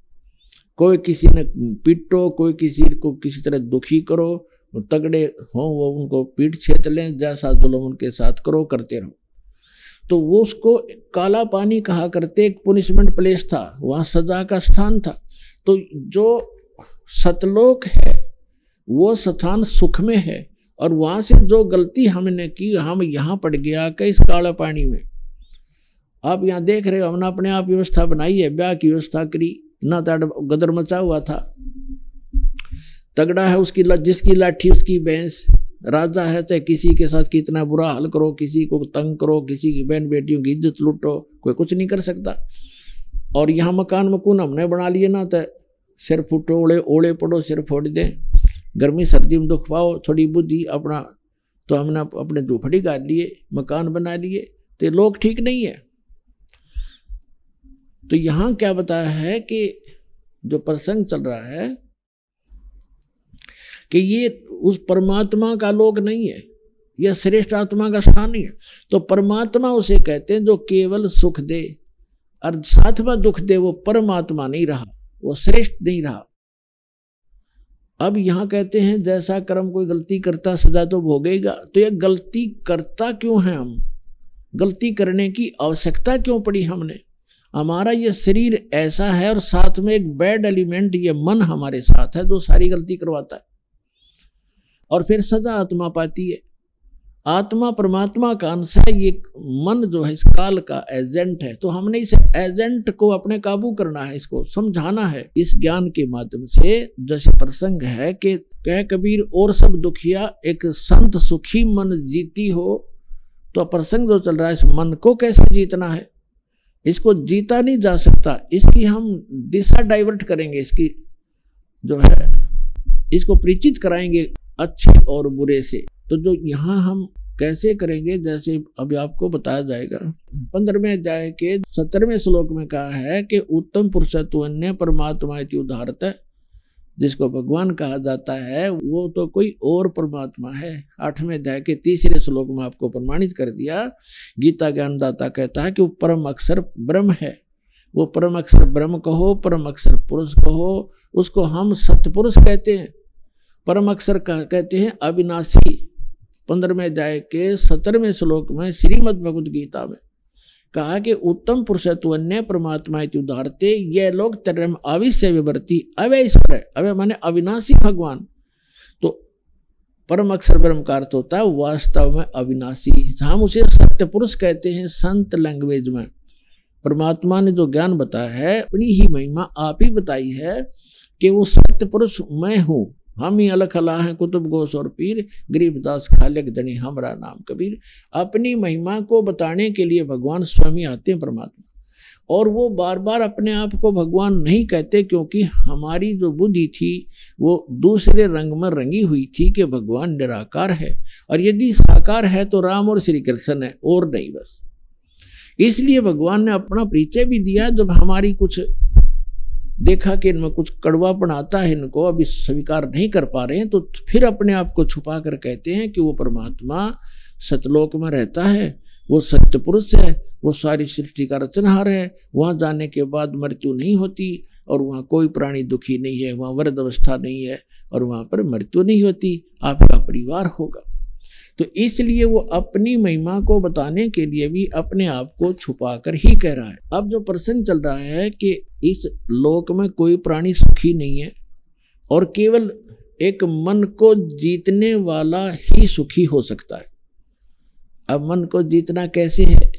कोई किसी ने पीटो, कोई किसी को किसी तरह दुखी करो, तगड़े हो वो उनको पीट छेत लें, जैसा जुल्म उनके साथ करो, करते रहो। तो वो उसको काला पानी कहा करते, एक पुनिशमेंट प्लेस था, वहाँ सजा का स्थान था। तो जो सतलोक है वो स्थान सुख में है, और वहाँ से जो गलती हमने की हम यहाँ पड़ गया कि इस काला पानी में। आप यहाँ देख रहे हो हमने अपने आप व्यवस्था बनाई है, ब्याह की व्यवस्था करी, ना गदर मचा हुआ था, तगड़ा है उसकी जिसकी लाठी उसकी भैंस, राजा है, चाहे किसी के साथ कितना बुरा हाल करो, किसी को तंग करो, किसी की बहन बेटियों की इज्जत लूटो, कोई कुछ नहीं कर सकता। और यहाँ मकान मकून हमने बना लिए ना, तो सिर फुटो ओले पड़ो, सिर फोड़ दें, गर्मी सर्दी में दुख पाओ, थोड़ी बुद्धि अपना, तो हमने अपने झोपड़ी गाड़ लिए, मकान बना लिए, तो लोग ठीक नहीं है। तो यहाँ क्या बताया है कि जो प्रसंग चल रहा है कि ये उस परमात्मा का लोक नहीं है, यह श्रेष्ठ आत्मा का स्थान नहीं है। तो परमात्मा उसे कहते हैं जो केवल सुख दे और साथ में दुख दे, वो परमात्मा नहीं रहा, वो श्रेष्ठ नहीं रहा। अब यहाँ कहते हैं जैसा कर्म कोई गलती करता सजा तो भोगेगा। तो यह गलती करता क्यों है, हम गलती करने की आवश्यकता क्यों पड़ी हमने? हमारा ये शरीर ऐसा है और साथ में एक बैड एलिमेंट ये मन हमारे साथ है जो सारी गलती करवाता है, और फिर सजा आत्मा पाती है। आत्मा परमात्मा का अंश है, ये मन जो है इस काल का एजेंट है। तो हमने इस एजेंट को अपने काबू करना है, इसको समझाना है इस ज्ञान के माध्यम से। जैसे प्रसंग है कि कह कबीर और सब दुखिया एक संत सुखी मन जीती हो। तो प्रसंग जो चल रहा है, इस मन को कैसे जीतना है, इसको जीता नहीं जा सकता, इसकी हम दिशा डाइवर्ट करेंगे, इसकी जो है इसको परिचित कराएंगे अच्छे और बुरे से। तो जो यहाँ हम कैसे करेंगे, जैसे अभी आपको बताया जाएगा 15वें अध्याय के 17वें श्लोक में कहा है कि उत्तम पुरुषत्व अन्य परमात्मा इति उदाहरत, जिसको भगवान कहा जाता है वो तो कोई और परमात्मा है। 8वें अध्याय के 3रे श्लोक में आपको प्रमाणित कर दिया। गीता ज्ञानदाता कहता है कि वो परम अक्षर ब्रह्म है। वो परम अक्षर ब्रह्म कहो, परम अक्षर पुरुष कहो, उसको हम सतपुरुष कहते हैं। परम अक्षर कहते हैं अविनाशी। 15वें अध्याय के 17वें श्लोक में श्रीमद् भगवद गीता में कहा कि उत्तम पुरुषत्व अन्य परमात्मा इति उदाहरते, ये लोग तरम अविश्य विवर्ती अव्यय ईश्वर है। अव्यय माने अविनाशी भगवान। तो परम अक्षर ब्रह्म का अर्थ होता है वास्तव में अविनाशी। हम उसे सत्य पुरुष कहते हैं संत लैंग्वेज में। परमात्मा ने जो ज्ञान बताया है अपनी ही महिमा आप ही बताई है कि वो सत्य पुरुष मैं हूँ। हम ही अलख अला हैं कुतुब गोस और पीर, गरीबदास खालिक धनी हमरा नाम कबीर। अपनी महिमा को बताने के लिए भगवान स्वयं आते हैं परमात्मा, और वो बार बार अपने आप को भगवान नहीं कहते, क्योंकि हमारी जो बुद्धि थी वो दूसरे रंग में रंगी हुई थी कि भगवान निराकार है, और यदि साकार है तो राम और श्री कृष्ण है और नहीं बस। इसलिए भगवान ने अपना परिचय भी दिया। जब हमारी कुछ देखा कि इनमें कुछ कड़वापन आता है, इनको अभी स्वीकार नहीं कर पा रहे हैं, तो फिर अपने आप को छुपा कर कहते हैं कि वो परमात्मा सतलोक में रहता है, वो सत्य पुरुष है, वो सारी सृष्टि का रचनहार है। वहाँ जाने के बाद मृत्यु नहीं होती, और वहाँ कोई प्राणी दुखी नहीं है, वहाँ वृद्ध अवस्था नहीं है, और वहाँ पर मृत्यु नहीं होती, आपका परिवार होगा। तो इसलिए वो अपनी महिमा को बताने के लिए भी अपने आप को छुपा कर ही कह रहा है। अब जो प्रसंग चल रहा है कि इस लोक में कोई प्राणी सुखी नहीं है, और केवल एक मन को जीतने वाला ही सुखी हो सकता है। अब मन को जीतना कैसे है,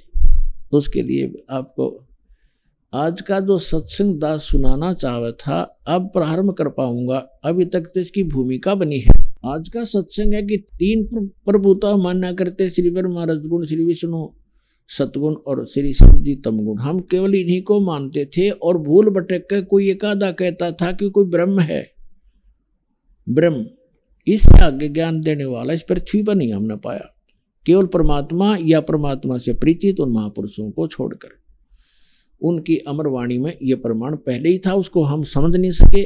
उसके लिए आपको आज का जो सत्संग दास सुनाना चाहा था अब प्रारंभ कर पाऊंगा। अभी तक तो इसकी भूमिका बनी है। आज का सत्संग है कि 3 प्रभुता मान्या करते, श्री ब्रह्मा रजगुण, श्री विष्णु सतगुण और श्री शिव जी तमगुण। हम केवल इन्हीं को मानते थे, और भूल भटक कर कोई एक आधा कहता था कि कोई ब्रह्म है। ब्रह्म इससे आगे ज्ञान देने वाला इस पृथ्वी पर नहीं हमने पाया, केवल परमात्मा या परमात्मा से परिचित उन महापुरुषों को छोड़कर। उनकी अमर वाणी में यह प्रमाण पहले ही था, उसको हम समझ नहीं सके,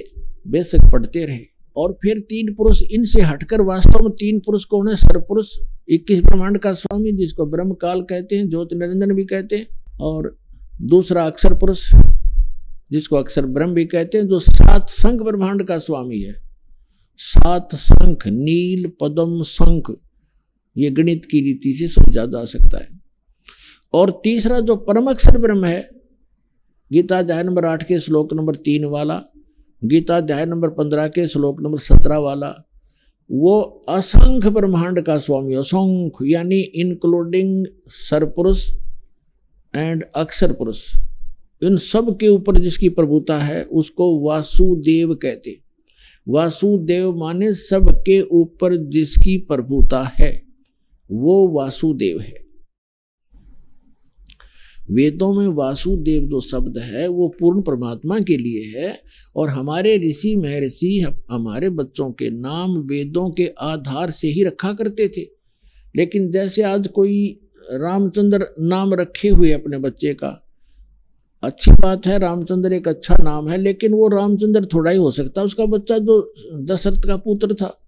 बेशक पढ़ते रहे। और फिर 3 पुरुष, इनसे हटकर वास्तव में 3 पुरुष कौन है? सरपुरुष 21 ब्रह्मांड का स्वामी, जिसको ब्रह्म काल कहते हैं, ज्योति निरंजन भी कहते हैं, और दूसरा अक्षर पुरुष जिसको अक्षर ब्रह्म भी कहते हैं, जो 7 शंख ब्रह्मांड का स्वामी है। 7 शंख, नील, पद्म, शंख, ये गणित की रीति से समझा जा सकता है। और तीसरा जो परम अक्षर ब्रह्म है, गीता अध्याय नंबर 8 के श्लोक नंबर 3 वाला, गीता अध्याय नंबर 15 के श्लोक नंबर 17 वाला, वो असंख्य ब्रह्मांड का स्वामी, असंख्य यानी इंक्लूडिंग सरपुरुष एंड अक्षर पुरुष, इन सब के ऊपर जिसकी प्रभुता है उसको वासुदेव कहते। वासुदेव माने सबके ऊपर जिसकी प्रभुता है वो वासुदेव है। वेदों में वासुदेव जो शब्द है वो पूर्ण परमात्मा के लिए है, और हमारे ऋषि महर्षि हमारे बच्चों के नाम वेदों के आधार से ही रखा करते थे। लेकिन जैसे आज कोई रामचंद्र नाम रखे हुए अपने बच्चे का, अच्छी बात है, रामचंद्र एक अच्छा नाम है, लेकिन वो रामचंद्र थोड़ा ही हो सकता, उसका बच्चा जो दशरथ का पुत्र था।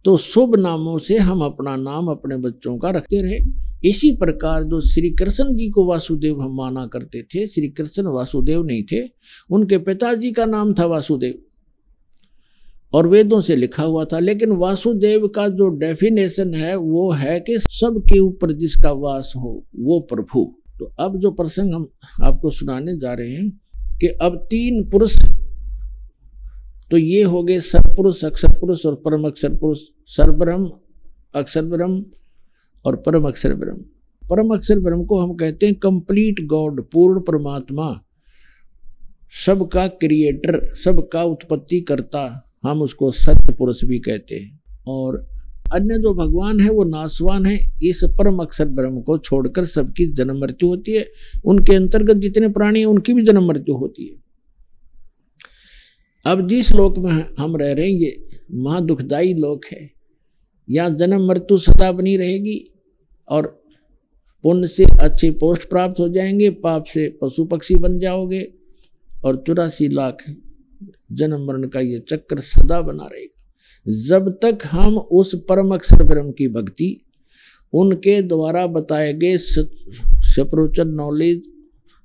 तो शुभ नामों से हम अपना नाम अपने बच्चों का रखते रहे। इसी प्रकार जो श्री कृष्ण जी को वासुदेव हम माना करते थे, श्री कृष्ण वासुदेव नहीं थे, उनके पिताजी का नाम था वासुदेव और वेदों से लिखा हुआ था। लेकिन वासुदेव का जो डेफिनेशन है वो है कि सबके ऊपर जिसका वास हो वो प्रभु। तो अब जो प्रसंग हम आपको सुनाने जा रहे हैं कि अब 3 पुरुष, तो ये हो गए सरपुरुष, अक्षर पुरुष और परम अक्षर पुरुष। सरब्रह्म, अक्षर ब्रह्म और परम अक्षर ब्रह्म। परम अक्षर ब्रह्म को हम कहते हैं कंप्लीट गॉड, पूर्ण परमात्मा, सबका क्रिएटर, सबका उत्पत्ति करता, हम उसको सत्य पुरुष भी कहते हैं। और अन्य जो भगवान है वो नाशवान है। इस परम अक्षर ब्रह्म को छोड़कर सबकी जन्म मृत्यु होती है। उनके अंतर्गत जितने प्राणी हैं उनकी भी जन्म मृत्यु होती है। अब जिस लोक में हम रह रहे हैं ये महा दुखदायी लोक है। यहाँ जन्म मृत्यु सदा बनी रहेगी और पुण्य से अच्छे पोस्ट प्राप्त हो जाएंगे, पाप से पशु पक्षी बन जाओगे और 84 लाख जन्म मरण का ये चक्र सदा बना रहेगा। जब तक हम उस परम अक्षर ब्रह्म की भक्ति, उनके द्वारा बताए गए spiritual knowledge,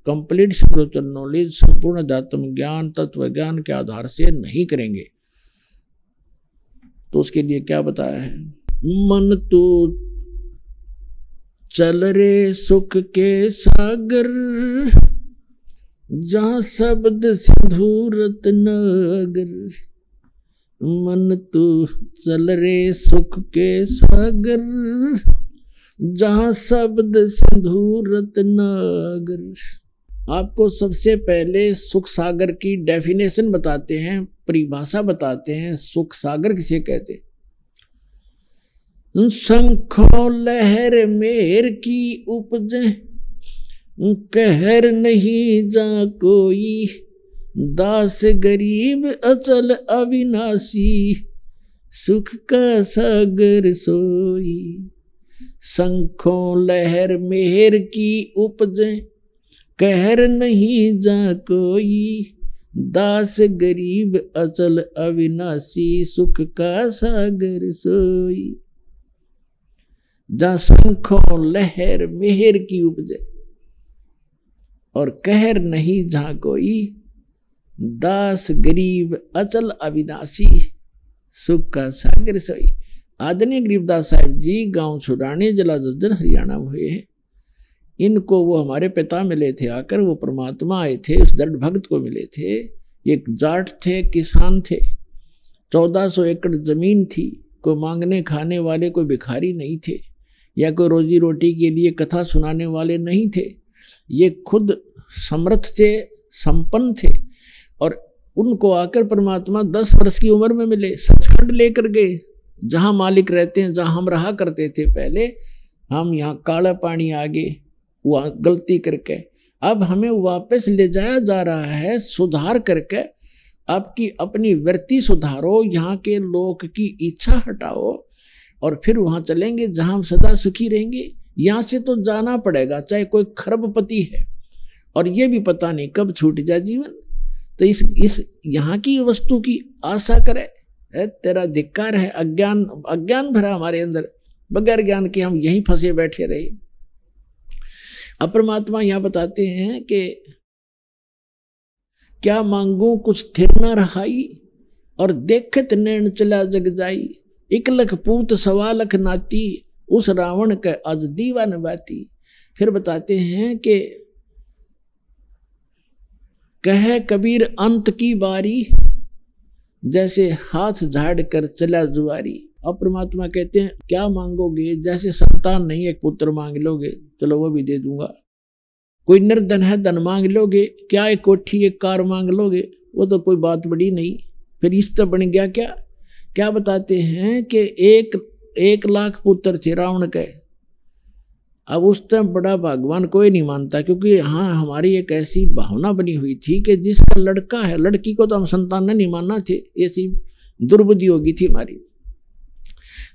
complete spiritual knowledge, संपूर्ण अध्यात्म ज्ञान, तत्व ज्ञान के आधार से नहीं करेंगे तो उसके लिए क्या बताया है? मन तो चल रे सुख के सागर, जहां शब्द सिंधु रत्नागर। मन तो चल रे सुख के सागर, जहां शब्द सिंधु रत्नागर। आपको सबसे पहले सुख सागर की डेफिनेशन बताते हैं, परिभाषा बताते हैं। सुख सागर किसे कहते? शंखों लहर मेर की उपजे, कहर नहीं जा कोई, दास गरीब अचल अविनाशी, सुख का सागर सोई। शंखों लहर मेहर की उपजे, कहर नहीं जा कोई, दास गरीब अचल अविनाशी, सुख का सागर सोई। जहाँ शंखों लहर मेहर की उपजे और कहर नहीं जहाँ कोई, दास गरीब अचल अविनाशी, सुख का सागर सोई। आदरणीय गरीबदास साहिब जी गांव छुड़ाने जिला जज्जर हरियाणा में हुए हैं। इनको वो हमारे पिता मिले थे आकर, वो परमात्मा आए थे, उस दृढ़ भक्त को मिले थे। एक जाट थे, किसान थे, 1400 एकड़ जमीन थी। कोई मांगने खाने वाले, कोई भिखारी नहीं थे, या कोई रोजी रोटी के लिए कथा सुनाने वाले नहीं थे। ये खुद समर्थ थे, संपन्न थे। और उनको आकर परमात्मा 10 वर्ष की उम्र में मिले, सचखंड लेकर गए, जहाँ मालिक रहते हैं, जहाँ हम रहा करते थे पहले। हम यहाँ काला पानी आगे वहाँ गलती करके, अब हमें वापस ले जाया जा रहा है सुधार करके। आपकी अपनी वृत्ति सुधारो, यहाँ के लोक की इच्छा हटाओ और फिर वहाँ चलेंगे जहाँ हम सदा सुखी रहेंगे। यहाँ से तो जाना पड़ेगा, चाहे कोई खरबपति है, और ये भी पता नहीं कब छूट जाए जीवन। तो इस यहाँ की वस्तु की आशा करे, तेरा धिक्कार है। अज्ञान भरा हमारे अंदर, बगैर ज्ञान के हम यहीं फंसे बैठे रहे। अब परमात्मा यहाँ बताते हैं कि क्या मांगू कुछ थिर न रहाई, और देखत नैन चला जग जाई। 1 लख पूत 1.25 लाख नाती, उस रावण के आज दीवान बाती। फिर बताते हैं कि कहे कबीर अंत की बारी, जैसे हाथ झाड़ कर चला जुआरी। अब परमात्मा कहते हैं क्या मांगोगे, जैसे संतान नहीं एक पुत्र मांग लोगे, चलो वो भी दे दूंगा। कोई निर्धन है धन मांग लोगे, क्या एक कोठी एक कार मांग लोगे, वो तो कोई बात बड़ी नहीं। फिर इस तो बन गया क्या, क्या बताते हैं कि 1 लाख पुत्र थे रावण के। अब उस टाइम बड़ा भगवान कोई नहीं मानता, क्योंकि हाँ हमारी एक ऐसी भावना बनी हुई थी कि जिसका लड़का है, लड़की को तो हम संतान नहीं मानना थे, ऐसी दुर्बुद्धि होगी थी हमारी।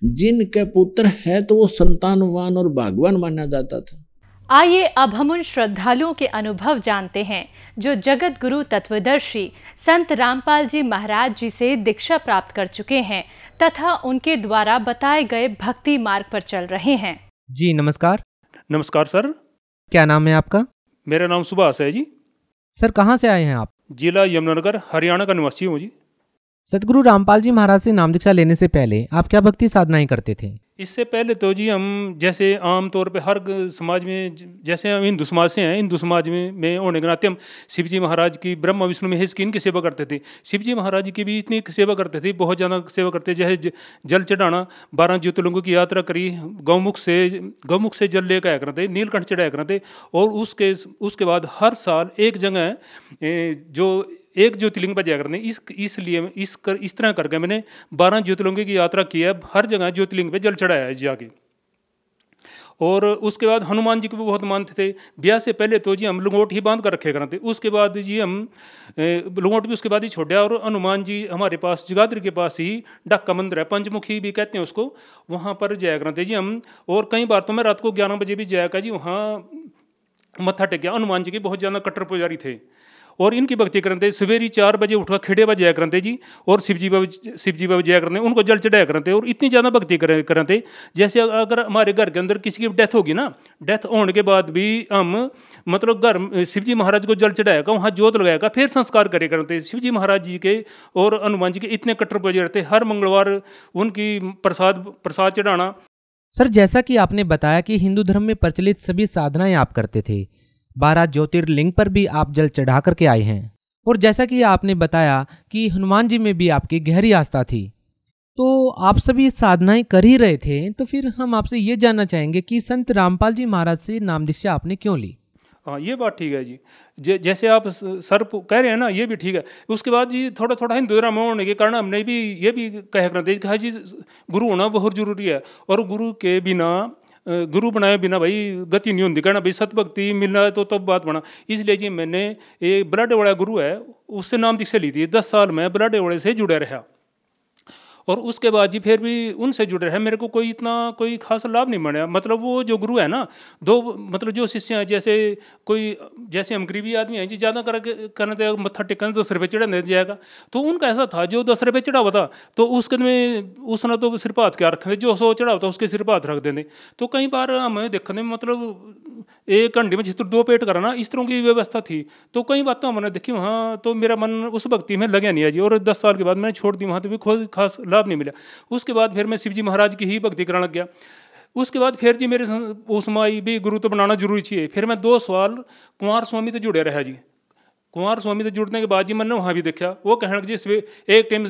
जिनके पुत्र है तो वो संतानवान और भगवान माना जाता था। आइए अब हम उन श्रद्धालुओं के अनुभव जानते हैं जो जगत गुरु तत्वदर्शी संत रामपाल जी महाराज जी से दीक्षा प्राप्त कर चुके हैं तथा उनके द्वारा बताए गए भक्ति मार्ग पर चल रहे हैं। जी नमस्कार। नमस्कार सर। क्या नाम है आपका? मेरा नाम सुभाष है जी। सर कहाँ से आए हैं आप? जिला यमुनानगर हरियाणा का निवासी हूँ जी। सतगुरु रामपाल जी महाराज से नाम दीक्षा लेने से पहले आप क्या भक्ति साधनाएं करते थे? इससे पहले तो जी हम जैसे आम तौर पे हर समाज में, जैसे हम हिंदू समाज से हैं, हिंदू समाज में होने के नाते हम शिव जी महाराज की, ब्रह्मा विष्णु महेश की, इनकी सेवा करते थे। शिव जी महाराज की भी इतनी सेवा करते थे, बहुत ज़्यादा सेवा करते। जैसे जल चढ़ाना, 12 ज्योतिर्लिंगों की यात्रा करी, गौमुख से जल लेकर आया करते, नीलकंठ चढ़ाया करते। और उसके बाद हर साल एक जगह जो एक ज्योतिर्लिंग पर जाया करते। इसलिए इस तरह करके मैंने 12 ज्योतिर्लिंगों की यात्रा की है, हर जगह ज्योतिर्लिंग पे जल चढ़ाया है जाके। और उसके बाद हनुमान जी को भी बहुत मानते थे। ब्याह से पहले तो जी हम लंगोट ही बांध कर रखे करते, उसके बाद जी हम लंगोट भी उसके बाद ही छोड़ा। और हनुमान जी हमारे पास जगाधरी के पास ही डक्का मंदिर है, पंचमुखी भी कहते हैं उसको, वहाँ पर जाया करते जी हम। और कई बार तो मैं रात को 11 बजे भी जाया जी, वहाँ मत्था टेकिया। हनुमान जी के बहुत ज़्यादा कट्टर पुजारी थे और इनकी भक्ति करते। सवेरे 4 बजे उठकर खेड़े पर जाया करते जी, और शिव जी बाबा जाया करते, उनको जल चढ़ाया करते। और इतनी ज़्यादा भक्ति करते, जैसे अगर हमारे घर के अंदर किसी की डेथ होगी ना, डेथ होने के बाद भी हम मतलब घर शिव जी महाराज को जल चढ़ाएगा, वहाँ जोत लगाएगा, फिर संस्कार करे करते। शिव जी महाराज जी के और हनुमान जी के इतने कट्टर पुजारी रहते, हर मंगलवार उनकी प्रसाद चढ़ाना। सर जैसा कि आपने बताया कि हिंदू धर्म में प्रचलित सभी साधनाएं आप करते थे, 12 ज्योतिर्लिंग पर भी आप जल चढ़ा करके आए हैं, और जैसा कि आपने बताया कि हनुमान जी में भी आपकी गहरी आस्था थी, तो आप सभी साधनाएं कर ही रहे थे। तो फिर हम आपसे ये जानना चाहेंगे कि संत रामपाल जी महाराज से नाम दीक्षा आपने क्यों ली? हाँ ये बात ठीक है जी, जैसे आप सर कह रहे हैं ना, ये भी ठीक है। उसके बाद जी थोड़ा थोड़ा हिंदू धर्म होने के कारण हमने भी ये भी कह करते कहा जी गुरु होना बहुत जरूरी है, और गुरु के बिना, गुरु बनाए बिना भाई गति नहीं होती। कहना भाई सतभक्ति मिलना तो तब बात बना। इसलिए जी मैंने एक बलाडे वाला गुरु है, उससे नाम दीक्षा ली थी। 10 साल मैं बलाडे वाले से जुड़ा रहा, और उसके बाद जी फिर भी उनसे जुड़े रहे। मेरे को कोई खास लाभ नहीं मिला। मतलब वो जो गुरु है ना, मतलब जो शिष्य हैं, जैसे हम गरीबी आदमी हैं जी, ज़्यादा करने मत्था टेकने 10 रुपये चढ़ाने जाएगा। तो उनका ऐसा था, जो 10 रुपये चढ़ा हुआ था तो उसने तो सिर पर हाथ क्या रखे थे, जो 100 चढ़ा हुआ था उसके सिर पर हाथ रख देने। तो कई बार हमें देखने में मतलब 1 घंटे में जितना 2 पेट कराना, इस तरह की व्यवस्था थी। तो कई बातें हमने देखी वहाँ, तो मेरा मन उस भक्ति में लगा नहीं है जी। और 10 साल के बाद मैंने छोड़ दी, वहाँ तो भी कोई खास लाभ नहीं मिला। उसके बाद फिर मैं शिव जी महाराज की ही भक्ति कराने लग गया। उसके बाद फिर जी मेरे उसमें आई भी गुरु तो बनाना जरूरी चाहिए। फिर मैं 2 साल कुंवर स्वामी तो जुड़े रहा जी। कुंवर स्वामी से जुड़ने के बाद जी मैंने वहाँ भी देखा, वो कहने लगे जी एक टाइम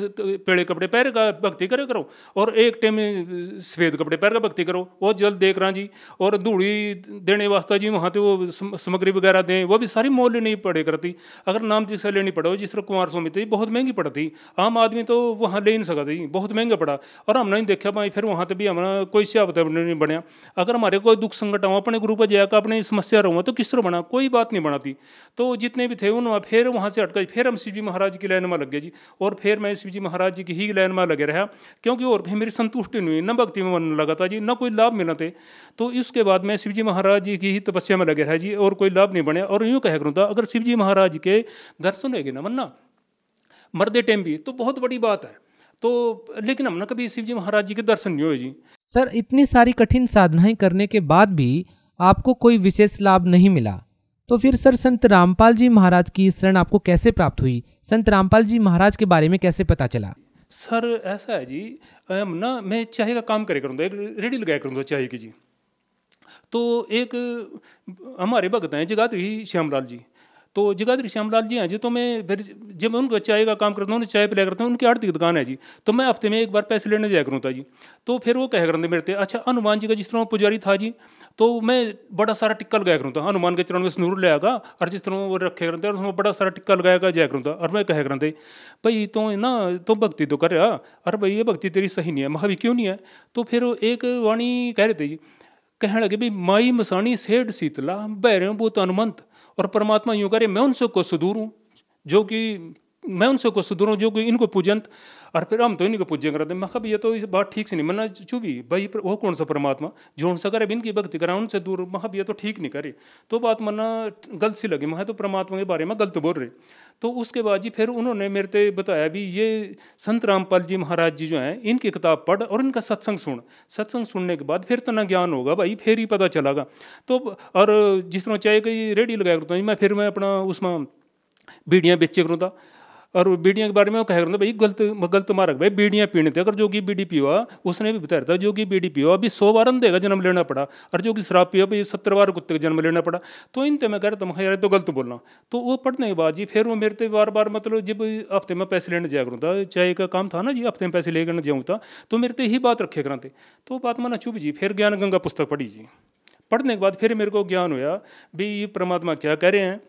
पेड़े कपड़े पहन का भक्ति करे करो, और एक टाइम सफ़ेद कपड़े पहन का भक्ति करो। वो जल देख रहा जी, और धूड़ी देने वास्ते जी वहाँ पे वो सामग्री वगैरह दें, वो भी सारी मोल लेनी पड़े करती। अगर नाम दीक्षा लेनी पड़ो, जिस तरह कुंवर स्वामी थी बहुत महंगी पड़ती, आम आदमी तो वहाँ ले नहीं सका जी, बहुत महंगा पड़ा। और हमने नहीं देखा भाई, फिर वहाँ पर भी हमारा कोई सियावत नहीं बनया। अगर हमारे कोई दुख संकट हो, अपने गुरु पर जाकर अपनी समस्या रहूँ तो किस तरह बना, कोई बात नहीं बनाती। तो जितने भी थे उन फिर वहाँ से हटकर फिर हम शिव जी महाराज की लाइन में लग गए जी। और फिर मैं शिव जी महाराज जी की ही लाइन में लगे रहा, क्योंकि और कहीं मेरी संतुष्टि नहीं हुई, न भक्ति में मन लगा था जी, न कोई लाभ मिला थे। तो इसके बाद मैं शिव जी महाराज जी की ही तपस्या में लगे रहा जी, और कोई लाभ नहीं बने। और यूँ कह करूँ था, अगर शिव जी महाराज जी के दर्शन होगी ना मन्ना मरदे टाइम भी, तो बहुत बड़ी बात है। तो लेकिन हमने कभी शिव जी महाराज जी के दर्शन नहीं हुए जी। सर इतनी सारी कठिन साधनाएं करने के बाद भी आपको कोई विशेष लाभ नहीं मिला, तो फिर सर संत रामपाल जी महाराज की शरण आपको कैसे प्राप्त हुई? संत रामपाल जी महाराज के बारे में कैसे पता चला? सर ऐसा है जी, मैं चाय का काम करे करूँगा, एक रेडी लगाया करूँगा चाय की जी। तो एक हमारे भगत हैं जगाधरी श्यामलाल जी, तो जगाधरी श्यामलाल जी हैं जी, तो मैं फिर जब मैं उनको चाय का काम करता हूँ, उन्हें चाय पिलाया करता हूँ, उनकी आरती की दुकान है जी, तो मैं हफ्ते में एक बार पैसे लेने जाया करूँ था जी। तो फिर वो कह करते मेरे थे, अच्छा हनुमान जी का जिस तरह पुजारी था जी, तो मैं बड़ा सारा टिक्का लगाया करूँ था, हनुमान के चरण में सिंदूर ले आगा और जिस तरह वो रखे करते और उसमें बड़ा सारा टिक्का लगाया जाया करूँ था। और मैं कह करते भाई तो ना तो भक्ति तो कर रहा, अरे भाई ये भक्ति तेरी सही नहीं है। मैं भी क्यों नहीं है? तो फिर एक वाणी कह रहे थे जी, कहने लगे भाई माई मसानी सेठ शीतला बहरे भूत हनुमंत, और परमात्मा यूँ करे मैं उनसे को सुदूर हूँ, जो कि मैं उनसे को सुदूर हूँ जो कि इनको पूजंत, और फिर हम तो इन्हीं को पूजन करते। मैं कहा ये तो इस बात ठीक से नहीं, मना चुभी भाई वो कौन सा परमात्मा जो उनसे करे इनकी भक्ति करा उनसे दूर, मैं ये तो ठीक नहीं करे। तो बात मना गलत सी लगी, मैं तो परमात्मा के बारे में गलत बोल रहे। तो उसके बाद जी फिर उन्होंने मेरे से बताया भी ये संत रामपाल जी महाराज जी जो हैं इनकी किताब पढ़ और इनका सत्संग सुन, सत्संग सुनने के बाद फिर तना ज्ञान होगा भाई, फिर ही पता चलेगा। तो और जिस तरह चाय की रेडी लगाया करता हूँ मैं, फिर मैं अपना उसमें बीड़ियाँ बेचे करूँ था, और बीड़ियाँ के बारे में वो कह रहा भाई गलत मार्ग भाई, बीड़ियाँ पीने थे। अगर जो कि बीड़ी पिवा उसने भी बताया था जो कि बीड़ी पिवा अभी 100 बार अंधे का जन्म लेना पड़ा, और जो कि शराब पिया भाई 70 बार कुत्ते का जन्म लेना पड़ा। तो इनते मैं कह रहा था यार तो गलत बोलना। तो वो पढ़ने के बाद जी फिर वो मेरे से बार बार मतलब जब हफ्ते में पैसे लेने जाया करूँ था, चाय का काम था ना जी, हफ्ते में पैसे लेकर जाऊँ था, तो मेरे से ही बात रखे कराते। तो बात माना चुप जी, फिर ज्ञान गंगा पुस्तक पढ़ी जी। पढ़ने के बाद फिर मेरे को ज्ञान हुआ भी ये परमात्मा क्या कह रहे हैं।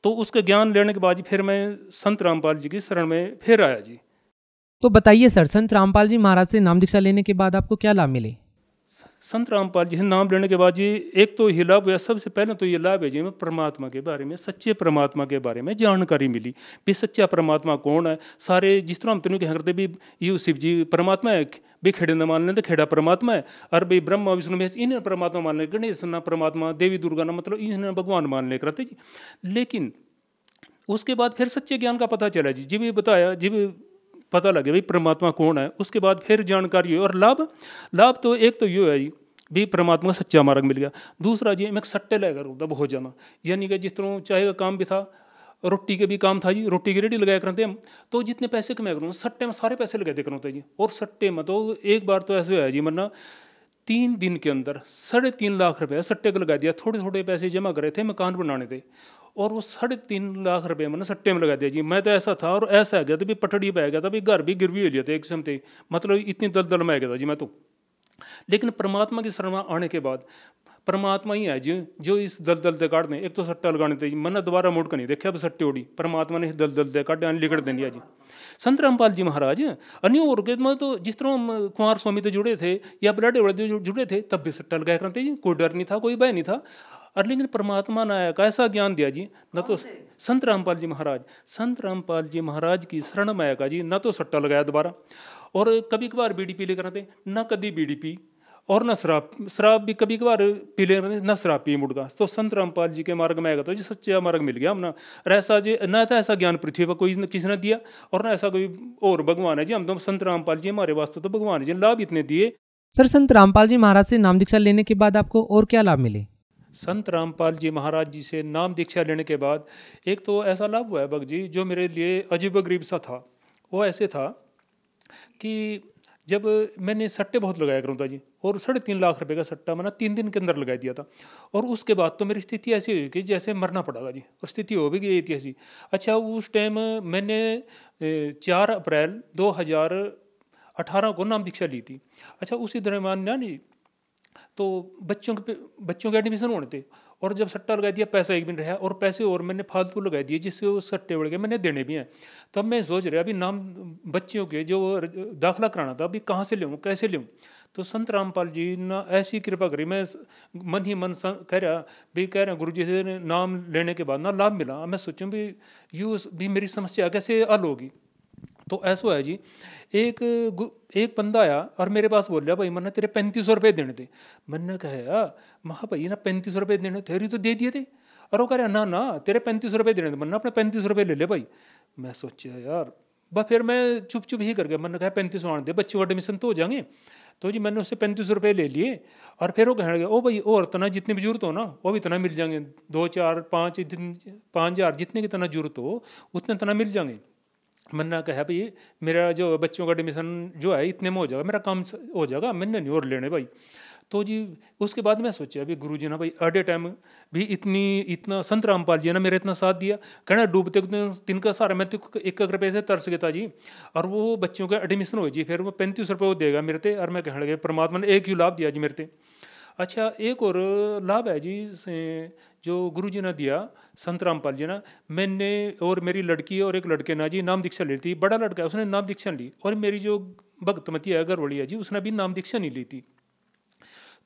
तो उसका ज्ञान लेने के बाद फिर मैं संत रामपाल जी की शरण में फिर आया जी। तो बताइए सर, संत रामपाल जी महाराज से नाम दीक्षा लेने के बाद आपको क्या लाभ मिले? संत रामपाल जी से नाम लेने के बाद जी एक तो ये लाभ हुआ, सबसे पहले तो ये लाभ है जी मैं परमात्मा के बारे में, सच्चे परमात्मा के बारे में जानकारी मिली भी सच्चा परमात्मा कौन है। सारे जिस तरह हम तेन कह करते भी ये शिव जी परमात्मा है भी, खेड़े न मान लेते खेड़ा परमात्मा है, और भाई ब्रह्मा विष्णु महेश इन्हें परमात्मा मान ले, गणेश ना परमात्मा, देवी दुर्गा ना मतलब इन्हें भगवान मान ले करते जी। लेकिन उसके बाद फिर सच्चे ज्ञान का पता चला जी, जब ये बताया जब पता लगे भाई परमात्मा कौन है, उसके बाद फिर जानकारी हुई। और लाभ तो एक तो ये है जी भी परमात्मा का सच्चा मार्ग मिल गया। दूसरा जी मैं सट्टे लेकर होता बहुत ज़्यादा, यानी कि जिस तरह चाय का काम भी था, रोटी के भी काम था जी, रोटी की रेडी लगाया करते हम, तो जितने पैसे कमाया करूँ सट्टे में सारे पैसे लगा दे करते जी। और सट्टे में तो एक बार तो ऐसे हुआ जी, वरना 3 दिन के अंदर 3.5 लाख रुपये सट्टे को लगा दिया। थोड़े थोड़े पैसे जमा करे थे मकान बनाने थे, और वो 3.5 लाख रुपये मैंने सट्टे में लगा दिया जी। मैं तो ऐसा था और ऐसा आ गया था भी पटड़ी पे आ गया था भी, घर भी गिरवी हो लिया था एक किस्म से, मतलब इतनी दलदल में आ गया था जी मैं तो। लेकिन परमात्मा की शरण आने के बाद परमात्मा ही है जी जो इस दलदल दे काट दें। एक तो सट्टा लगाने थे जी, मैंने दोबारा मुड़ कर नहीं देखा अब सट्टे उड़ी, परमात्मा ने इस दलदल दे काट लिकड़ दे दिया जी। संत रामपाल जी महाराज अन्य और के में तो जिस तरह हम कुमार स्वामी तो जुड़े थे या बलाडे वाले जुड़े थे, तब भी सट्टा लगाया करते जी, कोई डर नहीं था, कोई भय नहीं था। और लेकिन परमात्मा ने आया कैसा ज्ञान दिया जी, न तो संत रामपाल जी महाराज, संत रामपाल जी महाराज की शरण में आया जी, न तो सट्टा लगाया दोबारा, और कभी कभार बीड़ी पी ले करते, न कभी बीड़ी पी, और न शराब भी कभी कभार पी ले, न शराब पी मुड़गा। तो संत रामपाल जी के मार्ग में आएगा तो जी सच्चा मार्ग मिल गया हमना। और ऐसा जी न तो ऐसा ज्ञान पृथ्वी पर कोई किसी ने दिया, और न ऐसा कोई और भगवान है जी, हम तो संत रामपाल जी हमारे वास्ते तो भगवान जी, लाभ इतने दिए। सर संत रामपाल जी महाराज से नाम दीक्षा लेने के बाद आपको और क्या लाभ मिले? संत रामपाल जी महाराज जी से नाम दीक्षा लेने के बाद एक तो ऐसा लाभ हुआ है भक्त जी जो मेरे लिए अजीब गरीब सा था। वो ऐसे था कि जब मैंने सट्टे बहुत लगाया करूँ था जी, और 3.5 लाख रुपए का सट्टा मैंने 3 दिन के अंदर लगा दिया था, और उसके बाद तो मेरी स्थिति ऐसी हुई कि जैसे मरना पड़ेगा जी, और स्थिति हो भी गई थी ऐसी। अच्छा उस टाइम मैंने 4 अप्रैल 2018 को नाम दीक्षा ली थी। अच्छा उसी दरम्यान ना नहीं तो बच्चों के एडमिशन होने थे, और जब सट्टा लगा दिया पैसा एक भी नहीं रहा, और पैसे और मैंने फालतू लगा दिए जिससे वो सट्टे बढ़ गए, मैंने देने भी हैं। तब मैं सोच रहा अभी नाम बच्चियों के जो दाखिला कराना था अभी कहाँ से लूँ कैसे लूँ। तो संत रामपाल जी ने ऐसी कृपा करी, मैं मन ही मन कह रहा गुरु जी से नाम लेने के बाद ना लाभ मिला। मैं सोचूँ भी यूँ भी मेरी समस्या कैसे हल होगी। तो ऐसा है जी, एक बंदा आया और मेरे पास बोल रहा भाई मैंने तेरे 3500 रुपये देने थे। मैंने कहा महा भाई ना 3500 रुपये देने तेरी तो दे दिए थे। और वो कह रहा ना तेरे 3500 रुपये देने थे। मैंने अपने 3500 रुपये ले ले भाई। मैं सोचा यार बस फिर मैं चुप चुप ही कर गया। मैंने कहा 3500 आने दे, बच्चों का एडमिशन तो हो जाएंगे। तो जी मैंने उससे 3500 रुपये ले लिए। और फिर वो कहने लगे, ओ भाई और इतना जितनी भी जरूरत हो ना वो भी इतना मिल जाएंगे, 2 4 5 5,000 जितने की इतना जरूरत हो उतने इतना मिल जाएंगे। मैंने कहा भाई मेरा जो बच्चों का एडमिशन जो है इतने में हो जाएगा, मेरा काम हो जाएगा, मैंने नहीं और लेने भाई। तो जी उसके बाद मैं सोचा अभी गुरु जी ने भाई एट ए टाइम भी इतना संत रामपाल जी ने मेरा इतना साथ दिया। कहना डूबते दिन का सारा मैं तो 1 रुपये से तरस गया था जी। और वो बच्चों का एडमिशन हो जी, फिर वो 35 रुपये वो देगा मेरे ते। और मैं कहने लगे परमात्मा ने एक ही लाभ दिया जी मेरे ते। अच्छा एक और लाभ है जी जो गुरु जी ने दिया संत रामपाल जी ने। मैंने और मेरी लड़की और एक लड़के ने जी नाम दीक्षा ली थी। बड़ा लड़का है उसने नाम दीक्षा ली, और मेरी जो भक्तमती है घरवाली है जी उसने भी नाम दीक्षा नहीं ली थी।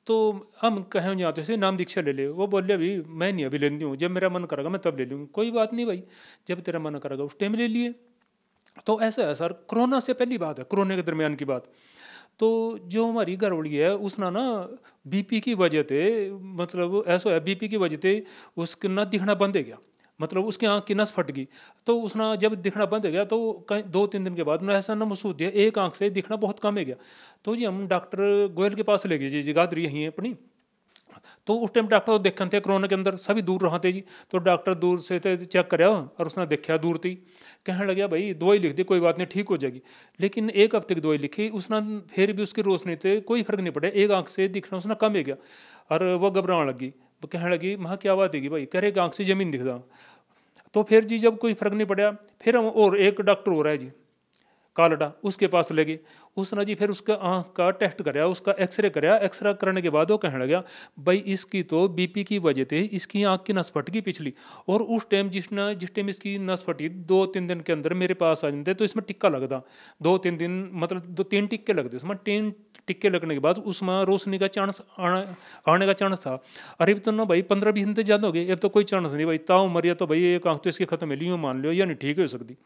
तो हम कहें जाते से नाम दीक्षा ले ले, वो बोले अभी मैं नहीं अभी लेती हूँ, जब मेरा मन करेगा मैं तब ले लूँगी। कोई बात नहीं भाई, जब तेरा मन करेगा उस टाइम ले लिए। तो ऐसा है सर, कोरोना से पहली बात है, कोरोना के दरमियान की बात। तो जो हमारी घरवाली है उसने ना बीपी की वजह से, मतलब ऐसा है बीपी की वजह से उसके ना दिखना बंद हो गया, मतलब उसकी आँख की नस फट गई। तो उसने जब दिखना बंद हो गया तो कहीं 2-3 दिन के बाद उन्हें ऐसा ना महसूस दिया एक आँख से दिखना बहुत कम हो गया। तो जी हम डॉक्टर गोयल के पास ले गए जी, जगाधरी यहीं है अपनी। तो उस टाइम डॉक्टर तो देखते थे कोरोना के अंदर सभी दूर रहते जी। तो डॉक्टर दूर से चेक कराया और उसने देखा दूर थी, कहने लगे भाई दवाई लिख दी, कोई बात नहीं ठीक हो जाएगी। लेकिन 1 हफ्ते की दवाई लिखी उसने, फिर भी उसकी रोशनी से कोई फर्क नहीं पड़ा, एक आँख से दिखना उसने कम हो गया। और वो घबराने लगी, वो कहने लगी मैं क्या बात है भाई, कह रहे एक आँख से जमीन दिखता। तो फिर जी जब कोई फर्क नहीं पड़ा, फिर हम और एक डॉक्टर हो रहा है जी कालड़ा, उसके पास ले गए। उसने जी फिर उसका आँख का टेस्ट कराया, उसका एक्सरे कराया। एक्सरे करने के बाद वो कहने लगा भाई इसकी तो बीपी की वजह से इसकी आँख की नस फट गई पिछली। और उस टाइम जिस टाइम इसकी नस फटी 2-3 दिन के अंदर मेरे पास आ जाते तो इसमें टिक्का लगता। 2-3 दिन मतलब 2-3 टिक्के लगते, उसमें 3 टिक्के लगने के बाद उसमें रोशनी का चांस आने का चांस था। अरे तो ना भाई 15-20 दिन तो ज़्यादा हो गए, अब तो कोई चांस नहीं भाई, ताऊ मरिया तो भाई एक आँख तो इसकी खत्म है लियो मान लो, या नहीं ठीक हो सकती।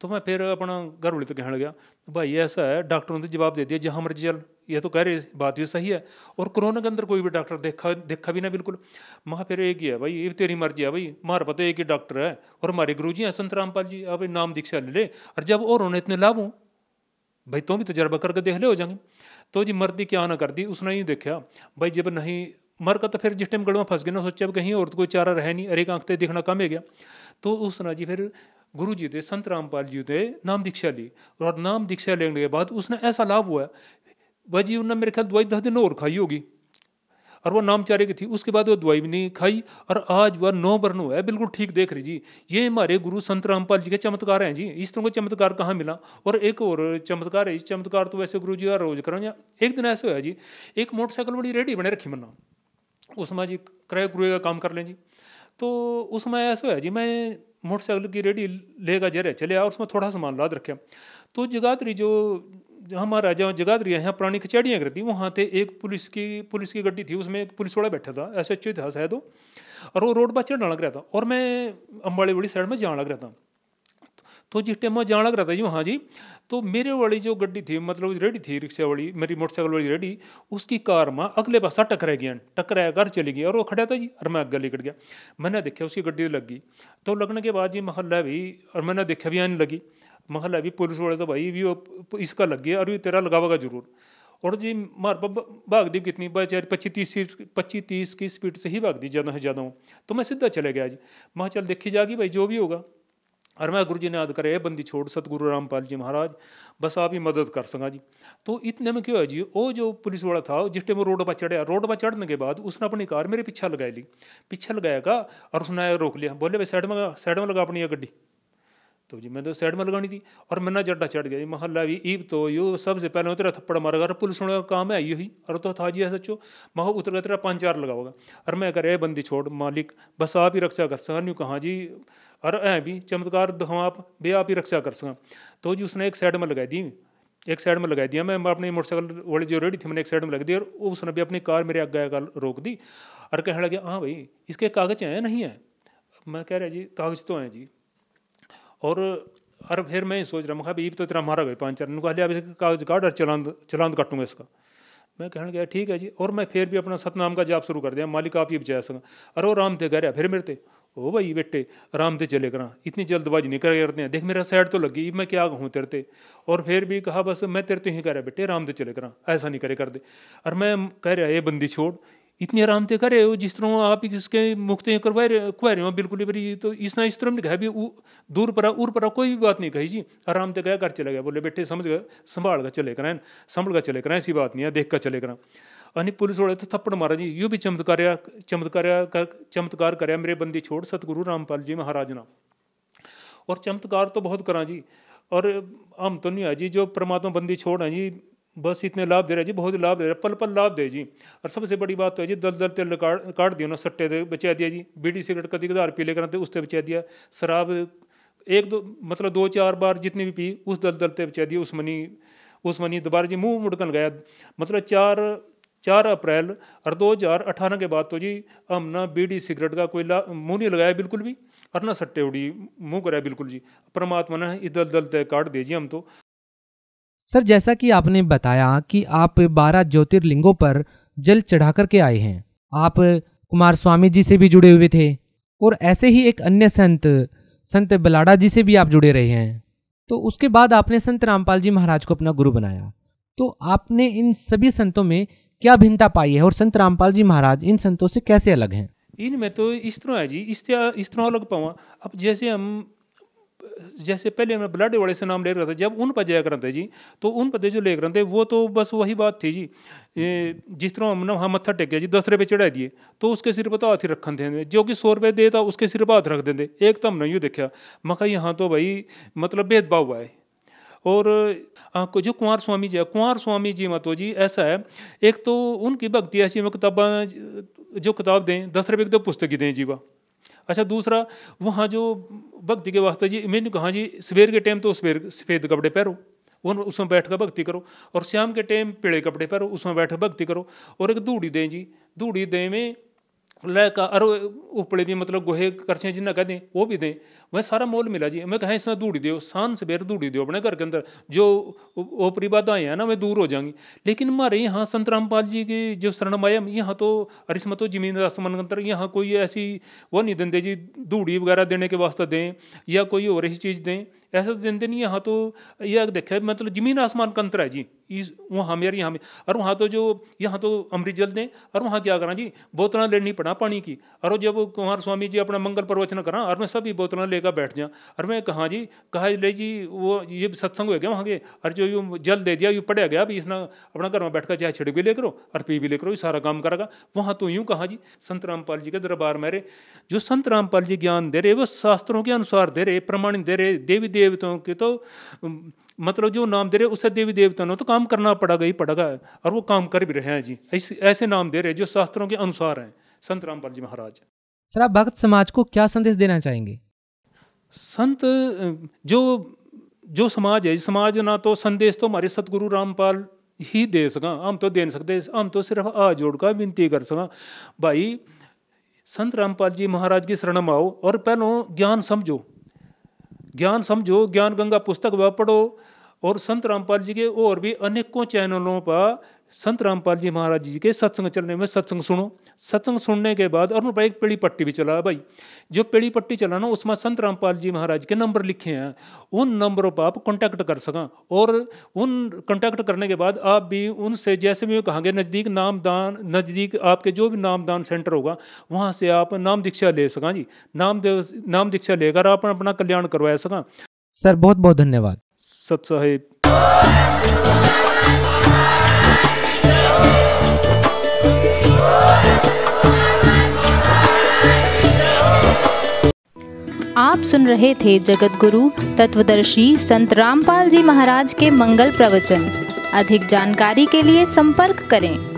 तो मैं फिर अपना घर वाले तो कहने लगा भाई ऐसा है, डॉक्टरों ने जवाब दे दिया जहाँ मर्जी चल, ये तो कह रहे बात भी सही है। और कोरोना के अंदर कोई भी डॉक्टर देखा भी ना बिल्कुल। वहाँ फिर एक ही है भाई, ये तेरी मर्जी है भाई, हमारा पता एक ही डॉक्टर है और हमारे गुरु जी हैं संत रामपाल जी, अब नाम दीक्षा ले ले। और जब और उन्हें इतने लाभ हों भाई तो भी तजर्बा करके देख ले हो जाएंगे। तो जी मर्दी क्या ना कर दी, उसने ही देखा भाई जब नहीं मर का तो फिर जिस टाइम गड़ में फंस गया ना, सोचा कहीं और तो कोई चारा रहे नहीं, अरे एक आँख दिखना कम हो गया। तो उसने जी फिर गुरु जी थे संत रामपाल जी थे नाम दीक्षा ली। और नाम दीक्षा लेने के बाद उसने ऐसा लाभ हुआ भाई जी, उन्होंने मेरे ख्याल दवाई 10 दिन और खाई होगी और वो नामचारे की थी। उसके बाद वो दवाई भी नहीं खाई और आज वह 9 बरन हुआ है, बिल्कुल ठीक देख रही जी। ये हमारे गुरु संत रामपाल जी के चमत्कार हैं जी, इस तरह का चमत्कार कहाँ मिला। और एक और चमत्कार है, इस चमत्कार तो वैसे गुरु जी का रोज करो। एक दिन ऐसे हुआ जी, एक मोटरसाइकिल बड़ी रेडी बने रखी मना, उसमें जी क्रय क्रुय का काम कर लें जी। तो उसमें ऐसा हुआ जी, मैं मोटरसाइकिल की रेडी लेगा जरे चले आ, उसमें थोड़ा सामान लाद रखे। तो जगाधरी जो हमारा जहाँ जगाधरी यहाँ पुरानी कचहरियाँ करती, वहाँ थे एक पुलिस की गड्डी थी, उसमें एक पुलिस वाला बैठा था, SHO था शायद वो। और वो रोड पर चढ़ने लग रहा था और मैं अम्बाड़ी वाली साइड में जाने लग रहा था। तो जिस टाइम मैं जाने लग रहा था जी वहाँ जी, तो मेरे वाली जो गड्डी थी मतलब रेडी थी रिक्शा वाली, मेरी मोटरसाइकिल वाली रेडी, उसकी कार में अगले पासा टकरा गया, टकराया घर चली गई और वो खड़ा था जी। और मैं आगे निकल गया, मैंने देखा उसकी गड्डी लग गई। तो लगने के बाद जी महल्ला भी, और मैंने देखा भी आने लगी महल्ला भी, पुलिस वाले तो भाई भी वो इसका लग गया और ये तेरा लगावेगा जरूर। और जी मार भाग दी कितनी बेचारी 25-30 की स्पीड से ही भाग दी, ज़्यादा से ज़्यादा हूँ। तो मैं सीधा चले गया जी, मैं चल देखी जाएगी भाई जो भी होगा। और मैं गुरु जी ने याद करे बंदी छोड़ सतगुरु रामपाल जी महाराज, बस आप ही मदद कर सका जी। तो इतने में क्या है जी, वो जो पुलिस वाला था जिस टाइम वो रोड पर चढ़ा, रोड पर चढ़ने के बाद उसने अपनी कार मेरे पीछे लगाई ली, पीछे लगाएगा और उसने रोक लिया, बोले भाई साइड में लगा अपनी ये गड्डी। तो जी मैं तो साइड में लगानी थी और मैं ना जड्डा चढ़ गया महल्ला भी। ईब तो यो सबसे पहले तेरा थप्पड़ मारेगा, पुलिस वाले का काम है यही। और तो था जी SHO, मैं उतर गया तेरा 5-4 लगाओगा। और मैं करे बंदी छोड़ मालिक, बस आप ही रक्षा कर सका, न्यू कहाँ जी, और ऐ भी चमत्कार हम आप बे आप ही रक्षा कर सका। तो जी उसने एक साइड में लगाई दी, एक साइड में लगा दिया, मैं अपनी मोटरसाइकिल वाली जो रेडी थी मैंने एक साइड में लगा दी, और उसने भी अपनी कार मेरे आगे रोक दी। और कहने लगे हाँ भाई इसके कागज हैं नहीं है। मैं कह रहा जी कागज तो हैं जी। और फिर मैं सोच रहा मैं भाई तो तेरा मारा गया 5-4 दिन को, अब इसके कागज काट और चलान काटूंगा इसका। मैं कहने गया ठीक है जी। और मैं फिर भी अपना सतनाम का जाप शुरू कर दिया, मालिक आप ही बचाया सका। और वो राम थे कह रहा फिर मेरे थे, ओ भाई बेटे आराम से चले करा, इतनी जल्दबाजी नहीं करते हैं, देख मेरा साइड तो लगी, मैं क्या कहूँ तेरे ते। और फिर भी कहा बस मैं तेरे तो ही कह रहा बेटे आराम से चले करा, ऐसा नहीं करे कर दे। और मैं कह रहा ये बंदी छोड़, इतनी आराम से करे हो जिस तरह आप इसके मुख्त करवा रहे हो बिल्कुल ही बड़ी, तो इसने इस तरह नहीं कहा भी दूर परा उर परा कोई भी बात नहीं कही जी, आराम से गया कर चले गया। बोले बेटे समझ गए, संभाल कर चले कराएं, संभल कर चले कराएं, ऐसी बात नहीं है, देख कर चले करा। अनि पुलिस वाले तो थप्पड़ मारा जी, यूँ भी चमत्कार कराया मेरे बंदी छोड़ सतगुरु रामपाल जी महाराज ना। और चमत्कार तो बहुत करा जी, और हम तो नहीं है जी, जो परमात्मा बंदी छोड़ है जी, बस इतने लाभ दे रहे जी, बहुत लाभ दे रहे, पल पल लाभ दे जी। और सबसे बड़ी बात तो है जी, दल दल तेल काट दिया ना, सट्टे दे बचा दिया जी, बीड़ी सिगरेट कभी कदार पी लेकर आते उससे बचा दिया, शराब एक दो मतलब 2-4 बार जितनी भी पी उस दल दल ते बचा दिया, उस मनी दोबारा जी मुँह मुड़कन गया। मतलब 4 अप्रैल और 2018 के बाद तो जी हम ना बीड़ी सिगरेट का कोई मुँह नहीं लगाया बिल्कुल भी, और ना सट्टे उड़ी मुँह कराया बिल्कुल जी। परमात्मा ने इस दल दल ते काट दिए जी हम तो। सर जैसा कि आपने बताया कि आप 12 ज्योतिर्लिंगों पर जल चढ़ा करके आए हैं, आप कुमार स्वामी जी से भी जुड़े हुए थे, और ऐसे ही एक अन्य संत बलाड़ा जी से भी आप जुड़े रहे हैं। तो उसके बाद आपने संत रामपाल जी महाराज को अपना गुरु बनाया। तो आपने इन सभी संतों में क्या भिन्नता पाई है, और संत रामपाल जी महाराज इन संतों से कैसे अलग हैं? इनमें तो इस तरह है जी, इस तरह अलग पावा। अब जैसे पहले मैं बलाडे वाले से नाम ले रहा था, जब उन पर जाया करते जी, तो उन पर जो ले करते वो तो बस वही बात थी जी, जिस तरह हमने वहाँ मत्था टेकिया जी, 10 रुपये चढ़ा दिए तो उसके सिर पर तो हाथ ही रखन थे, जो कि 100 रुपये देता उसके सिर पर हाथ रख देते। एक तो हमने यूँ देखा, मैं यहाँ तो भाई मतलब भेदभाव हुआ है। और जो कुंवर स्वामी जी मतलब जी ऐसा है, एक तो उनकी भक्ति ऐसी जो किताब दें 10 रुपये की तो पुस्तक ही दें जीवा। अच्छा दूसरा वहाँ जो भक्ति के वास्ते जी मैंने कहा जी सवेर के टाइम तो सफ़ेद कपड़े पहनो, उसमें बैठ कर भक्ति करो, और शाम के टाइम पीले कपड़े पहनो, उसमें बैठ कर भक्ति करो। और एक दूड़ी दें जी, दूड़ी दें में लैका और ऊपड़े भी मतलब गोहे करछे जिन्ना कह दें वो भी दें, वह सारा मोल मिला जी। मैं कहें इसना दूड़ी दो, शान सवेर दूड़ी दो अपने घर के अंदर, जो ओपरी बाधाएँ हैं ना वे दूर हो जाएंगी। लेकिन हमारे यहाँ संत रामपाल जी की जो शरणमाया, यहाँ तो अरिश्मा तो जमीन आसमान के अंतर, यहाँ कोई ऐसी वो नहीं देंगे जी दूड़ी वगैरह देने के वास्ते दें या कोई और ऐसी चीज़ दें, ऐसा तो देंगे नहीं। यहाँ तो यह देखा मतलब जमीन आसमान का अंतर है जी, इस वहाँ मेरे यहाँ में। और वहाँ तो जो यहाँ तो अमृत जल दें, और वहाँ क्या करा जी बोतलें लेनी पड़ा पानी की। और जब कुमार स्वामी जी अपना मंगल प्रवचन करा और मैं सभी बोतलें लेकर बैठ जाऊँ, और मैं कहा जी ले जी वो ये सत्संग हो गया वहाँ के, और जो यूँ जल दे दिया यूँ पढ़ा गया, अभी इसना अपना घर में बैठ कर चाहे छिड़क भी ले करो और पी भी ले करो, ये सारा काम करेगा। वहाँ तो यूँ कहा जी संत रामपाल जी के दरबार मेरे जो संत रामपाल जी ज्ञान दे रहे वो शास्त्रों के अनुसार दे रहे, प्रमाणित दे रहे। देवी देवताओं के तो मतलब जो नाम दे रहे उससे देवी देवताओं ने तो काम करना पड़ेगा ही पड़ेगा, और वो काम कर भी रहे हैं जी। ऐसे नाम दे रहे जो शास्त्रों के अनुसार हैं संत रामपाल जी महाराज। सर आप भक्त समाज को क्या संदेश देना चाहेंगे? संत जो समाज है, समाज ना तो संदेश तो हमारे सतगुरु रामपाल ही दे सका, हम तो दे नहीं सकते। हम तो सिर्फ आ जोड़ का विनती कर सका भाई संत रामपाल जी महाराज की शरण में आओ, और पहले ज्ञान समझो, ज्ञान गंगा पुस्तक वह पढ़ो। और संत रामपाल जी के और भी अनेकों चैनलों पर संत रामपाल जी महाराज जी के सत्संग चलने में सत्संग सुनो। सत्संग सुनने के बाद और एक पेड़ी पट्टी भी चला भाई, जो पेड़ी पट्टी चला ना उसमें संत रामपाल जी महाराज के नंबर लिखे हैं, उन नंबरों पर आप कांटेक्ट कर सकें। और उन कांटेक्ट करने के बाद आप भी उनसे जैसे भी कहेंगे नज़दीक आपके जो भी नामदान सेंटर होगा वहाँ से आप नाम दीक्षा ले सकें जी। नाम दीक्षा लेकर आप अपना कल्याण करवा सकें। सर बहुत बहुत धन्यवाद। सत साहेब। आप सुन रहे थे जगत गुरु तत्वदर्शी संत रामपाल जी महाराज के मंगल प्रवचन। अधिक जानकारी के लिए संपर्क करें।